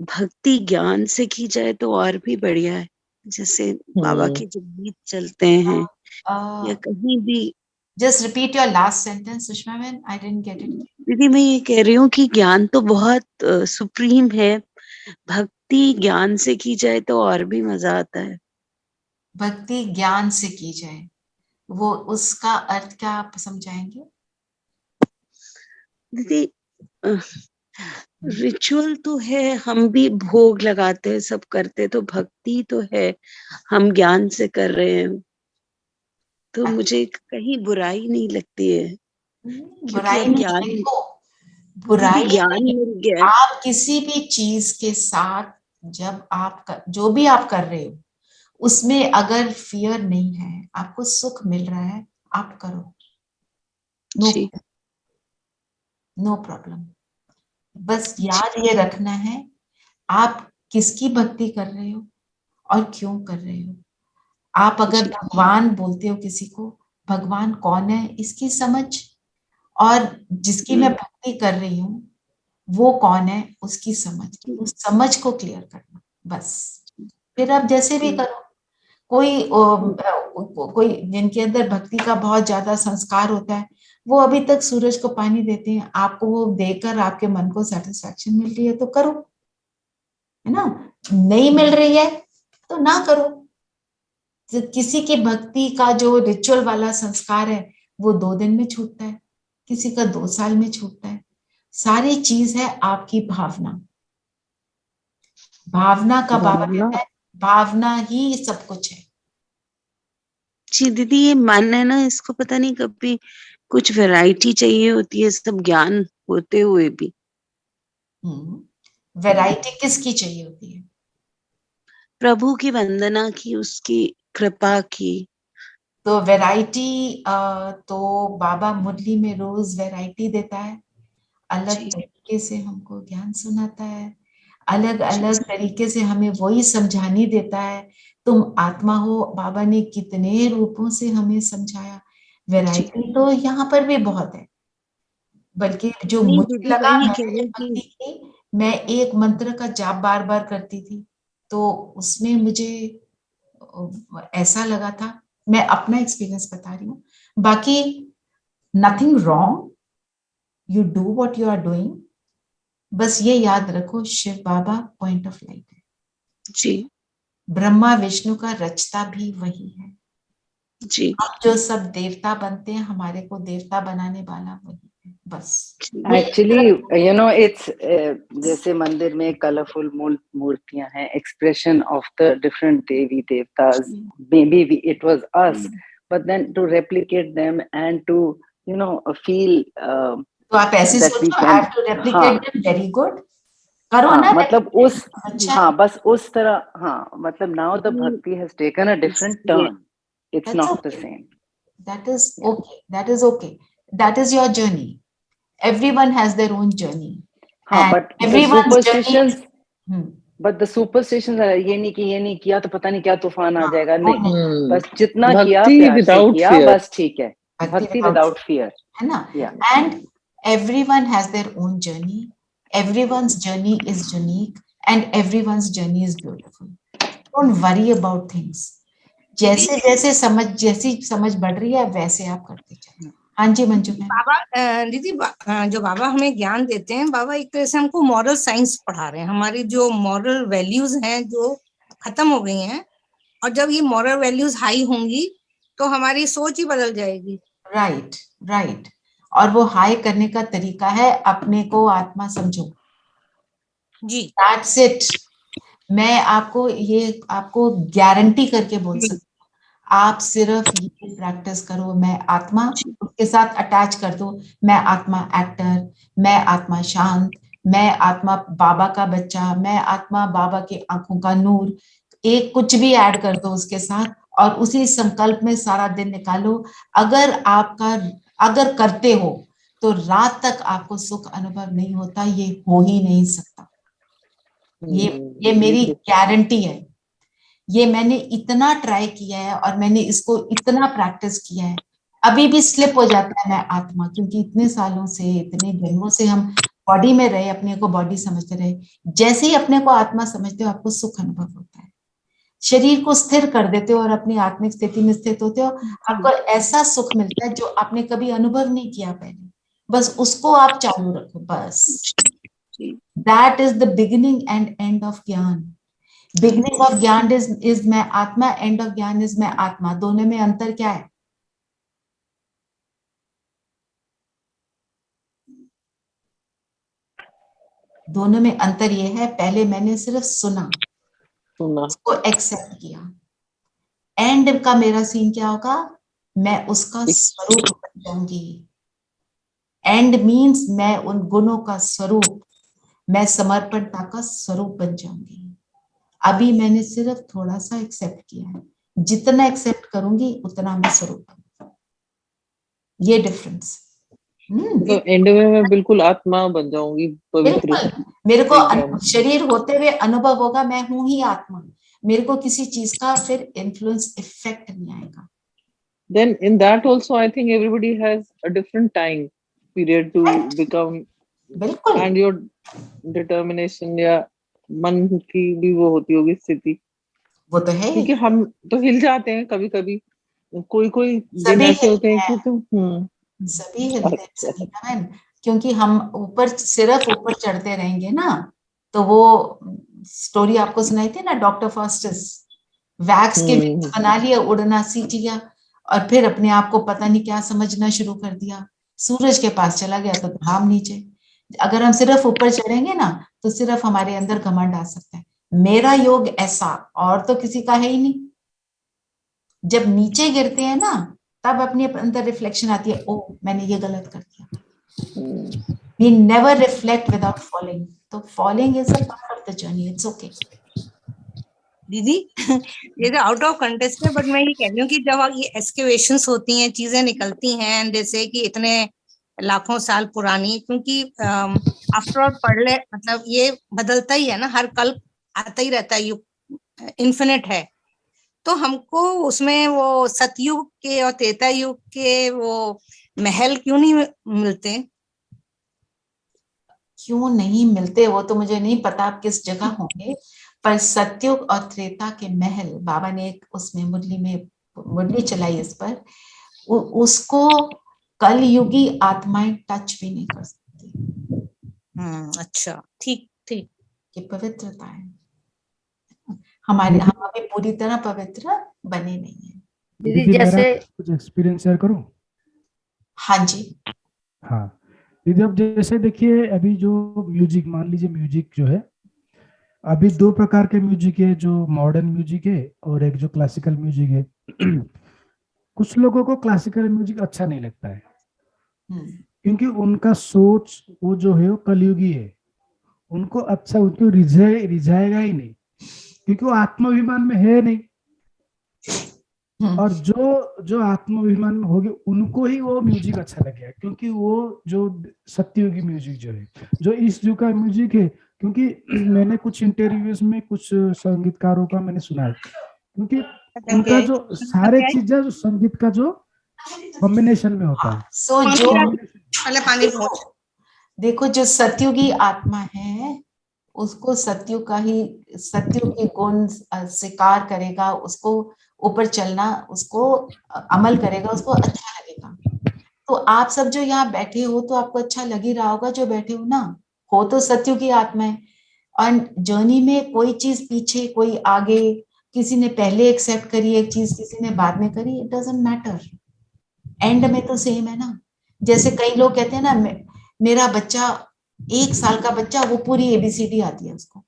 भक्ति ज्ञान से की जाए तो और भी बढ़िया है। जैसे बाबा के जो गीत चलते हैं या कहीं भी। Just repeat your last sentence Sushma ma'am, I didn't get it. दीदी मैं ये कह रही हूँ कि ज्ञान तो बहुत सुप्रीम है, भक्ति ज्ञान से की जाए तो और भी मजा आता है। भक्ति ज्ञान से की जाए, वो उसका अर्थ क्या आप समझाएंगे? दीदी रिचुअल तो है, हम भी भोग लगाते हैं, सब करते, तो भक्ति तो है, हम ज्ञान से कर रहे हैं, तो मुझे कहीं बुराई नहीं लगती है। बुराई नहीं, बुराई ज्ञान मिल गया। आप किसी भी चीज के साथ जब आप जो भी आप कर रहे हो उसमें अगर फियर नहीं है, आपको सुख मिल रहा है, आप करो, नो प्रॉब्लम। बस याद ये रखना है आप किसकी भक्ति कर रहे हो और क्यों कर रहे हो। आप अगर भगवान बोलते हो किसी को, भगवान कौन है इसकी समझ, और जिसकी मैं भक्ति कर रही हूँ वो कौन है उसकी समझ, उस समझ को क्लियर करना बस। फिर आप जैसे भी करो, कोई जिनके अंदर भक्ति का बहुत ज्यादा संस्कार होता है, वो अभी तक सूरज को पानी देते हैं, आपको वो देकर आपके मन को सेटिस्फैक्शन मिल रही है तो करो, है ना। नहीं मिल रही है तो ना करो। तो किसी की भक्ति का जो रिचुअल वाला संस्कार है वो 2 दिन में छूटता है, किसी का 2 साल में छूटता है। सारी चीज है आपकी भावना, भावना का बाबा कहता है, भावना ही सब कुछ है। जी दीदी ये मानना है ना, इसको पता नहीं कभी कुछ वैरायटी चाहिए होती है सब ज्ञान होते हुए भी। वैरायटी किसकी चाहिए होती है? प्रभु की वंदना की, उसकी कृपा की। तो वैरायटी तो बाबा मुरली में रोज वैरायटी देता है, अलग तरीके से हमको ज्ञान सुनाता है, अलग अलग तरीके से हमें वही समझानी देता है। तुम आत्मा हो, बाबा ने कितने रूपों से हमें समझाया। वैरायटी तो यहाँ पर भी बहुत है, बल्कि जो नहीं मुझे दीदी लगा, वही कह मैंने रही भक्ति कि की, मैं एक मंत्र का जाप बार बार करती थी, तो उसमें मुझे ऐसा लगा था। मैं अपना एक्सपीरियंस बता रही हूँ, बाकी nothing wrong, you do what you are doing, बस ये याद रखो Shiv Baba point of light है जी ब्रह्मा विष्णु का रचता भी वही है जी। हम जो सब देवता बनते हैं, हमारे को देवता बनाने वाला वही है, बस। एक्चुअली यू नो इट्स जैसे मंदिर में कलरफुल मूर्तियां हैं, एक्सप्रेशन ऑफ द डिफरेंट देवी देवतास, maybe it was as, but then to replicate them and to you know feel तो आप ऐसे सोचो, I have to replicate them, very good, करो ना। मतलब उस बस उस तरह, मतलब now the bhakti has taken a different turn, it's not the same. That is okay, that is okay, that is your journey, everyone has their own journey, but everyone's the journey superstitions, but the superstitions are ये नहीं किया तो पता नहीं क्या तूफान आ जाएगा, नहीं, बस जितना किया प्यार से किया, बस ठीक है, भक्ति विदाउट फियर, है ना। And everyone has their own journey, everyone's journey is unique and everyone's journey is beautiful, don't worry about things, जैसे जैसे जैसी समझ बढ़ रही है वैसे आप करते चलिए। हाँ जी मंजू मैम। बाबा दीदी जो बाबा हमें ज्ञान देते हैं, बाबा एक तरह से हमको मॉरल साइंस पढ़ा रहे हैं, हमारी जो मॉरल वैल्यूज हैं जो खत्म हो गई हैं, और जब ये मॉरल वैल्यूज हाई होंगी तो हमारी सोच ही बदल जाएगी। राइट राइट, और वो हाई करने का तरीका है अपने को आत्मा समझो जी, दैट्स इट। मैं आपको गारंटी करके बोल सकती हूँ, आप सिर्फ ये प्रैक्टिस करो, मैं आत्मा, उसके साथ अटैच कर दो, मैं आत्मा एक्टर, मैं आत्मा शांत, मैं आत्मा बाबा का बच्चा, मैं आत्मा बाबा की आंखों का नूर, एक कुछ भी ऐड कर दो उसके साथ, और उसी संकल्प में सारा दिन निकालो। अगर करते हो तो रात तक आपको सुख अनुभव नहीं होता, ये हो ही नहीं सकता। ये मेरी गारंटी है, ये मैंने इतना ट्राई किया है और मैंने इसको इतना प्रैक्टिस किया है। अभी भी स्लिप हो जाता है मैं आत्मा, क्योंकि इतने सालों से, इतने जन्मों से हम बॉडी में रहे, अपने को बॉडी समझते रहे। जैसे ही अपने को आत्मा समझते हो, आपको सुख अनुभव होता है, शरीर को स्थिर कर देते हो और अपनी आत्मिक स्थिति में स्थित होते हो, आपको ऐसा सुख मिलता है जो आपने कभी अनुभव नहीं किया पहले। बस उसको आप चालू रखो, बस। That is the beginning and end of ज्ञान। बिगिनिंग ऑफ ज्ञान इज मैं आत्मा, एंड ऑफ ज्ञान इज मैं आत्मा। दोनों में अंतर क्या है? दोनों में अंतर ये है, पहले मैंने सिर्फ सुना, उसको एक्सेप्ट किया। एंड का मेरा सीन क्या होगा? मैं उसका स्वरूप बन जाऊंगी। एंड मीन्स मैं उन गुणों का स्वरूप, मैं समर्पणता का स्वरूप बन जाऊंगी। अभी मैंने सिर्फ थोड़ा सा एक्सेप्ट किया है, जितना एक्सेप्ट करूंगी उतना मैं स्वरूप बनूंगी। ये डिफरेंस। तो एंड में मैं बिल्कुल आत्मा बन जाऊंगी, पवित्र। मेरे को शरीर होते हुए अनुभव होगा मैं हूं ही आत्मा, मेरे को किसी चीज का फिर इन्फ्लुएंस इफेक्ट नहीं आएगा। Then in that also I think everybody has a different time period to become, बिल्कुल, and your determination या मन की भी वो होती होगी स्थिति, वो तो है, क्योंकि हम तो हिल जाते हैं कभी कभी, कोई दिन ऐसे होते हैं कि तुम सभी हिलते हैं सनीता बहन, क्योंकि हम सिर्फ ऊपर चढ़ते रहेंगे ना, तो वो स्टोरी आपको सुनाई थी ना, डॉक्टर फास्टस, वैक्स के विंग्स बना लिया, उड़ना सीख लिया, और फिर अपने आप को पता नहीं क्या समझना शुरू कर दिया, सूरज के पास चला गया तो धाम नीचे। अगर हम सिर्फ ऊपर चढ़ेंगे ना, तो सिर्फ हमारे अंदर घमंड आ सकता है, मेरा योग ऐसा, और तो किसी का है ही नहीं। जब नीचे गिरते हैं ना, तब अपने अंदर रिफ्लेक्शन आती है, ओ मैंने ये गलत कर दिया। We never reflect without falling. तो falling is a part of the journey. It's okay. दीदी ये तो आउट ऑफ कंटेक्स्ट है, बट मैं ये कह रही हूँ कि जब ये एक्सकेवेशंस होती हैं, चीजें निकलती हैं, जैसे कि इतने लाखों साल पुरानी, क्योंकि आफ्टर ऑल पढ़ ले, मतलब ये बदलता ही है ना, हर कल आता ही रहता है, युग इन्फिनिट है। तो हमको उसमें वो सतयुग के और त्रेता युग के वो महल क्यों नहीं मिलते? क्यों नहीं मिलते वो तो मुझे नहीं पता आप किस जगह होंगे, पर सतयुग और त्रेता के महल, बाबा ने एक उसमें मुरली चलाई इस पर, उसको कलयुगी आत्माएं टच भी नहीं कर सकती। अच्छा, ठीक ठीक। ये पवित्रता है हमारे, हम अभी पूरी तरह पवित्र बने नहीं है। दीदी जैसे कुछ एक्सपीरियंस शेयर करूं? हाँ जी। हाँ दीदी, अब जैसे देखिए अभी जो म्यूजिक, मान लीजिए म्यूजिक जो है, अभी दो प्रकार के म्यूजिक है, जो मॉडर्न म्यूजिक है और एक जो क्लासिकल म्यूजिक है। कुछ लोगों को क्लासिकल म्यूजिक अच्छा नहीं लगता है क्योंकि उनका सोच वो जो है वो कलयुगी है, उनको अच्छा, उनको रिझाएगा ही नहीं क्योंकि वो आत्माभिमान में है नहीं। और जो आत्माभिमान में होगी उनको ही वो म्यूजिक अच्छा लगेगा, क्योंकि वो जो सत्ययुगी म्यूजिक जो है, जो इस युग का म्यूजिक है, क्योंकि मैंने कुछ इंटरव्यूज में कुछ संगीतकारों का मैंने सुना है, क्योंकि उनका जो सारे चीजें जो संगीत का जो कॉम्बिनेशन में होता है। सो जो देखो जो सतयुगी आत्मा है उसको सत्यु की गुण स्वीकार करेगा, उसको ऊपर चलना, उसको अमल करेगा, उसको अच्छा लगेगा। तो आप सब जो यहाँ बैठे हो तो आपको अच्छा लग ही रहा होगा जो बैठे हो ना, हो तो सतयुगी आत्मा है। और जर्नी में कोई चीज पीछे कोई आगे, किसी ने पहले एक्सेप्ट करी एक चीज, किसी ने बाद में करी, इट डजंट मैटर, एंड में तो सेम है ना। जैसे कई लोग कहते हैं ना, मेरा बच्चा 1 साल का बच्चा वो पूरी ABCD आती है उसको,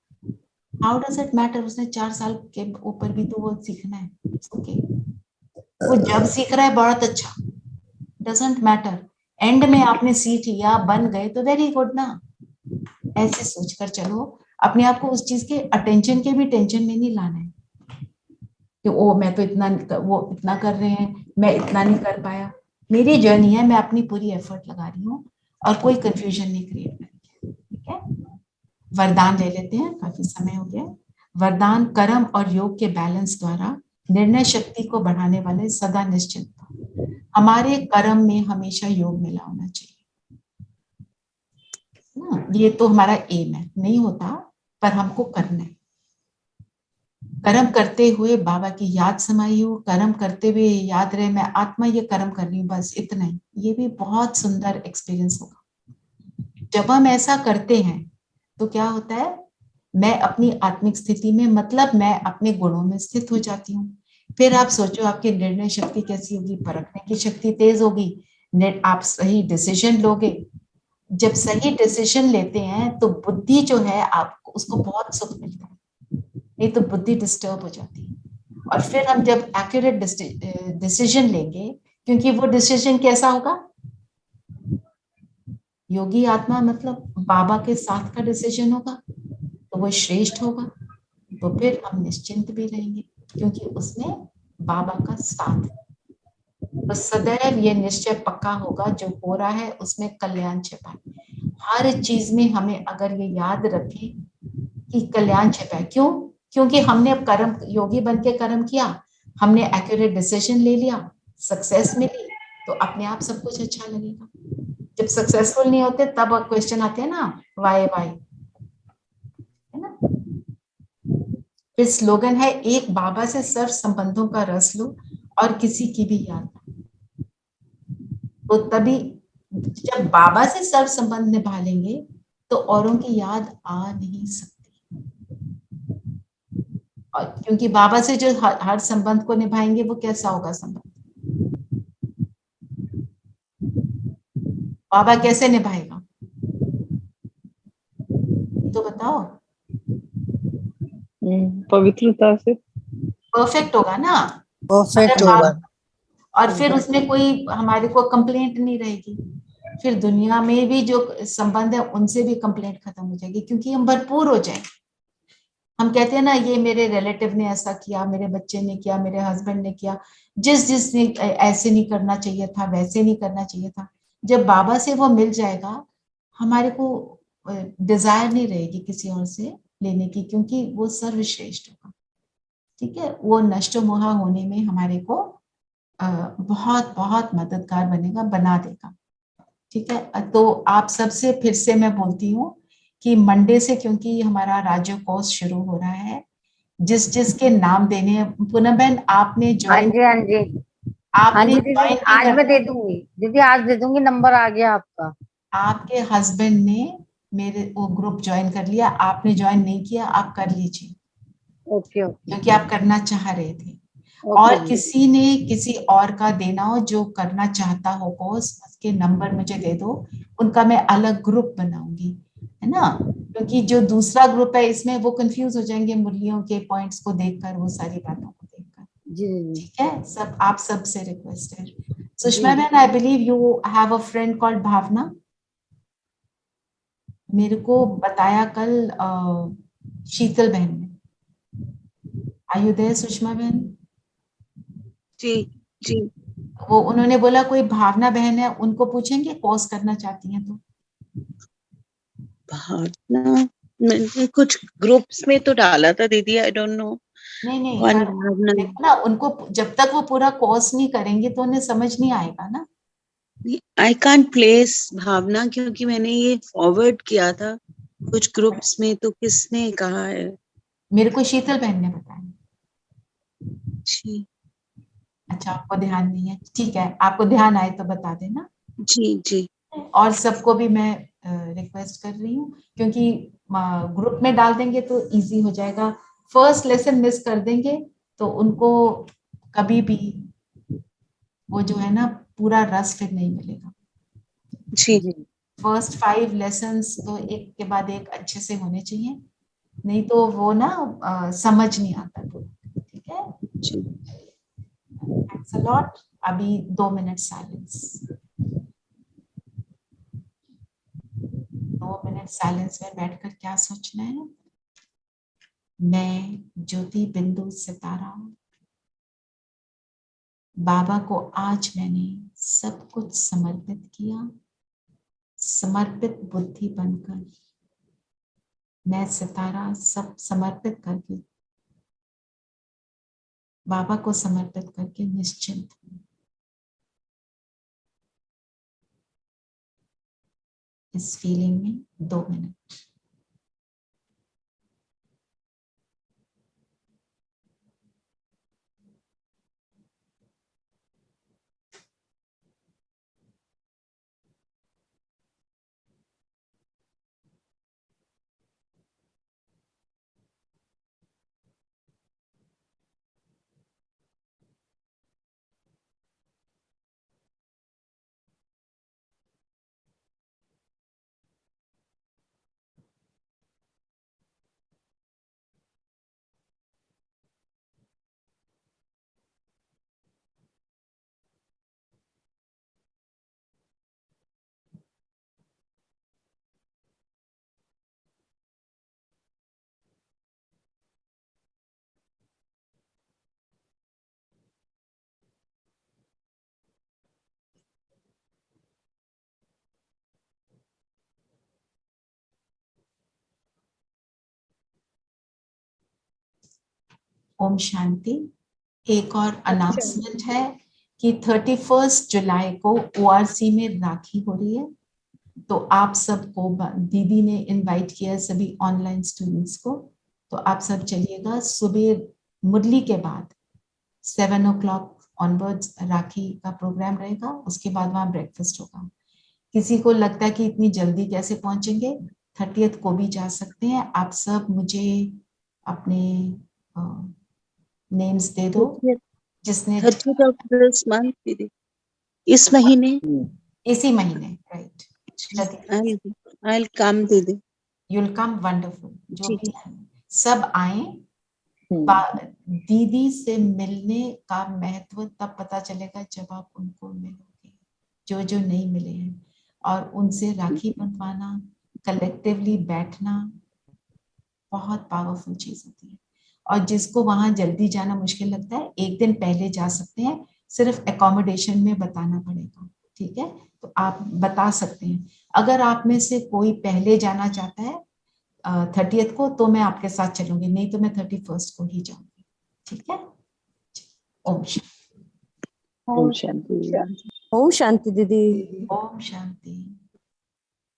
हाउ डज इट मैटर, उसने 4 साल के ऊपर भी तो वो सीखना है। ओके, वो जब सीख रहा है बहुत अच्छा, डजंट मैटर, एंड में आपने सीख लिया बन गए तो वेरी गुड ना। ऐसे सोचकर चलो, अपने आप को उस चीज के अटेंशन के भी टेंशन में नहीं लाना है कि ओ मैं तो इतना, वो इतना कर रहे हैं मैं इतना नहीं कर पाया। मेरी जर्नी है, मैं अपनी पूरी एफर्ट लगा रही हूँ और कोई कंफ्यूजन नहीं क्रिएट करेंगे। ठीक है, वरदान ले लेते हैं, काफी समय हो गया। वरदान कर्म और योग के बैलेंस द्वारा निर्णय शक्ति को बढ़ाने वाले सदा निश्चिंत। हमारे कर्म में हमेशा योग मिला होना चाहिए, ये तो हमारा एम है, नहीं होता पर हमको करना है। कर्म करते हुए बाबा की याद समाई हो, कर्म करते हुए याद रहे मैं आत्मा ये कर्म कर रही हूँ, बस इतना ही। ये भी बहुत सुंदर एक्सपीरियंस होगा। जब हम ऐसा करते हैं तो क्या होता है, मैं अपनी आत्मिक स्थिति में, मतलब मैं अपने गुणों में स्थित हो जाती हूँ। फिर आप सोचो आपकी निर्णय शक्ति कैसी होगी, परखने की शक्ति तेज होगी, आप सही डिसीजन लोगे। जब सही डिसीजन लेते हैं तो बुद्धि जो है आपको, उसको बहुत सुख मिलता है, नहीं तो बुद्धि डिस्टर्ब हो जाती है। और फिर हम जब एक्यूरेट डिसीजन लेंगे, क्योंकि वो डिसीजन कैसा होगा, योगी आत्मा मतलब बाबा के साथ का डिसीजन होगा, तो वो श्रेष्ठ होगा। तो फिर हम निश्चिंत भी रहेंगे क्योंकि उसमें बाबा का साथ है। तो सदैव ये निश्चय पक्का होगा, जो हो रहा है उसमें कल्याण छिपा है। हर चीज में हमें अगर ये याद रखें कि कल्याण छिपा है। क्यों? क्योंकि हमने अब कर्म, योगी बन के कर्म किया, हमने एक्यूरेट डिसीजन ले लिया, सक्सेस मिली, तो अपने आप सब कुछ अच्छा लगेगा। जब सक्सेसफुल नहीं होते तब क्वेश्चन आते हैं ना, वाई है ना। फिर स्लोगन है, एक बाबा से सर्व संबंधों का रस लो और किसी की भी याद ना। तो तभी जब बाबा से सर्व संबंध निभा लेंगे तो औरों की याद आ नहीं सकती। और क्योंकि बाबा से जो हर संबंध को निभाएंगे वो कैसा होगा संबंध, बाबा कैसे निभाएगा तो बताओ। पवित्रता से परफेक्ट होगा ना, परफेक्ट होगा। और फिर उसमें कोई हमारे को कंप्लेंट नहीं रहेगी। फिर दुनिया में भी जो संबंध है उनसे भी कंप्लेंट खत्म हो जाएगी, क्योंकि हम भरपूर हो जाए। हम कहते हैं ना, ये मेरे रिलेटिव ने ऐसा किया, मेरे बच्चे ने किया, मेरे हस्बैंड ने किया, जिसने ऐसे नहीं करना चाहिए था, वैसे नहीं करना चाहिए था। जब बाबा से वो मिल जाएगा, हमारे को डिजायर नहीं रहेगी किसी और से लेने की, क्योंकि वो सर्वश्रेष्ठ होगा। ठीक है, वो नष्टो मोहा होने में हमारे को बहुत बहुत मददगार बनेगा, बना देगा। ठीक है, तो आप सबसे फिर से मैं बोलती हूँ कि मंडे से, क्योंकि हमारा राज्य कोर्स शुरू हो रहा है, जिस जिसके नाम देने हैं, पूनम बहन आपने हाँ ज्वाइन, जी, हाँ जी, हाँ आपने जी दीदी, ज्वाइन नहीं आज मैं करना। दे दूंगी दीदी, आज दे दूंगी, नंबर आ गया आपका। आपके हस्बैंड ने मेरे वो ग्रुप ज्वाइन कर लिया, आपने ज्वाइन नहीं किया, आप कर लीजिए, ओके ओके क्योंकि आप करना चाह रहे थे। ओके और जी। किसी ने किसी और का देना हो जो करना चाहता हो कोर्स, उसके नंबर मुझे दे दो, उनका मैं अलग ग्रुप बनाऊंगी, है ना, क्योंकि जो दूसरा ग्रुप है इसमें वो कंफ्यूज हो जाएंगे मुरलियों के पॉइंट्स को देखकर, वो सारी बातों को देखकर। जी जी ठीक है, सब आप सब से रिक्वेस्ट है। सुषमा जी। बहन, I believe you have a friend called Bhavana, मेरे को बताया कल शीतल बहन ने। आर यू देयर सुषमा बहन? जी जी। वो उन्होंने बोला कोई भावना बहन है, उनको पूछेंगे कोर्स करना चाहती हैं तो। भावना, मैंने कुछ ग्रुप्स में तो डाला था दीदी, आई डोंट नो नहीं, कौन पर भावना। देखो ना, उनको जब तक वो पूरा कोर्स नहीं करेंगे तो उन्हें समझ नहीं आएगा ना। आई कांट प्लेस भावना, क्योंकि मैंने ये फॉरवर्ड किया था कुछ ग्रुप्स में, तो किसने कहा है? मेरे को शीतल बहन ने बताया। जी अच्छा, आपको ध्यान नहीं है, ठीक है, आपको ध्यान आए तो बता देना। जी जी। और सबको भी मैं रिक्वेस्ट कर रही हूँ, क्योंकि ग्रुप में डाल देंगे तो इजी हो जाएगा। फर्स्ट लेसन मिस कर देंगे तो उनको कभी भी वो जो है ना पूरा रस फिर नहीं मिलेगा। जी फर्स्ट 5 लेसन्स तो एक के बाद एक अच्छे से होने चाहिए, नहीं तो वो ना समझ नहीं आता पूरा। ठीक है, जी। Thanks a lot. अभी 2 मिनट साइलेंस, 2 मिनट साइलेंस में बैठकर क्या सोचना है? मैं ज्योति बिंदु सितारा, बाबा को आज मैंने सब कुछ समर्पित किया। समर्पित बुद्धि बनकर मैं सितारा सब समर्पित करके, बाबा को समर्पित करके निश्चिंत हूँ। इस फीलिंग में 2 मिनट। ओम शांति। एक और अनाउंसमेंट है कि 31 जुलाई को ORC में राखी हो रही है, तो आप सबको दीदी ने इनवाइट किया है, सभी ऑनलाइन स्टूडेंट्स को, तो आप सब चलिएगा। सुबह मुरली के बाद 7 o'clock ऑनवर्ड्स राखी का प्रोग्राम रहेगा, उसके बाद वहाँ ब्रेकफास्ट होगा। किसी को लगता है कि इतनी जल्दी कैसे पहुंचेंगे, 30th को भी जा सकते हैं। आप सब मुझे अपने नेम्स दे दो जिसने 30th of this month दीदी, इस महीने, इसी महीने, राइट? I'll come दीदी। You'll come, wonderful। जो जी भी है सब आए। दीदी से मिलने का महत्व तब पता चलेगा जब आप उनको मिलोगे, जो जो नहीं मिले हैं, और उनसे राखी बंधवाना, कलेक्टिवली बैठना बहुत पावरफुल चीज होती है। और जिसको वहां जल्दी जाना मुश्किल लगता है, एक दिन पहले जा सकते हैं, सिर्फ एकोमोडेशन में बताना पड़ेगा। ठीक है, तो आप बता सकते हैं। अगर आप में से कोई पहले जाना चाहता है 30th को, तो मैं आपके साथ चलूंगी, नहीं तो मैं 31st को ही जाऊंगी। ठीक है, ओम शांति। ओम शांति। ओम शांति दीदी। ओम शांति।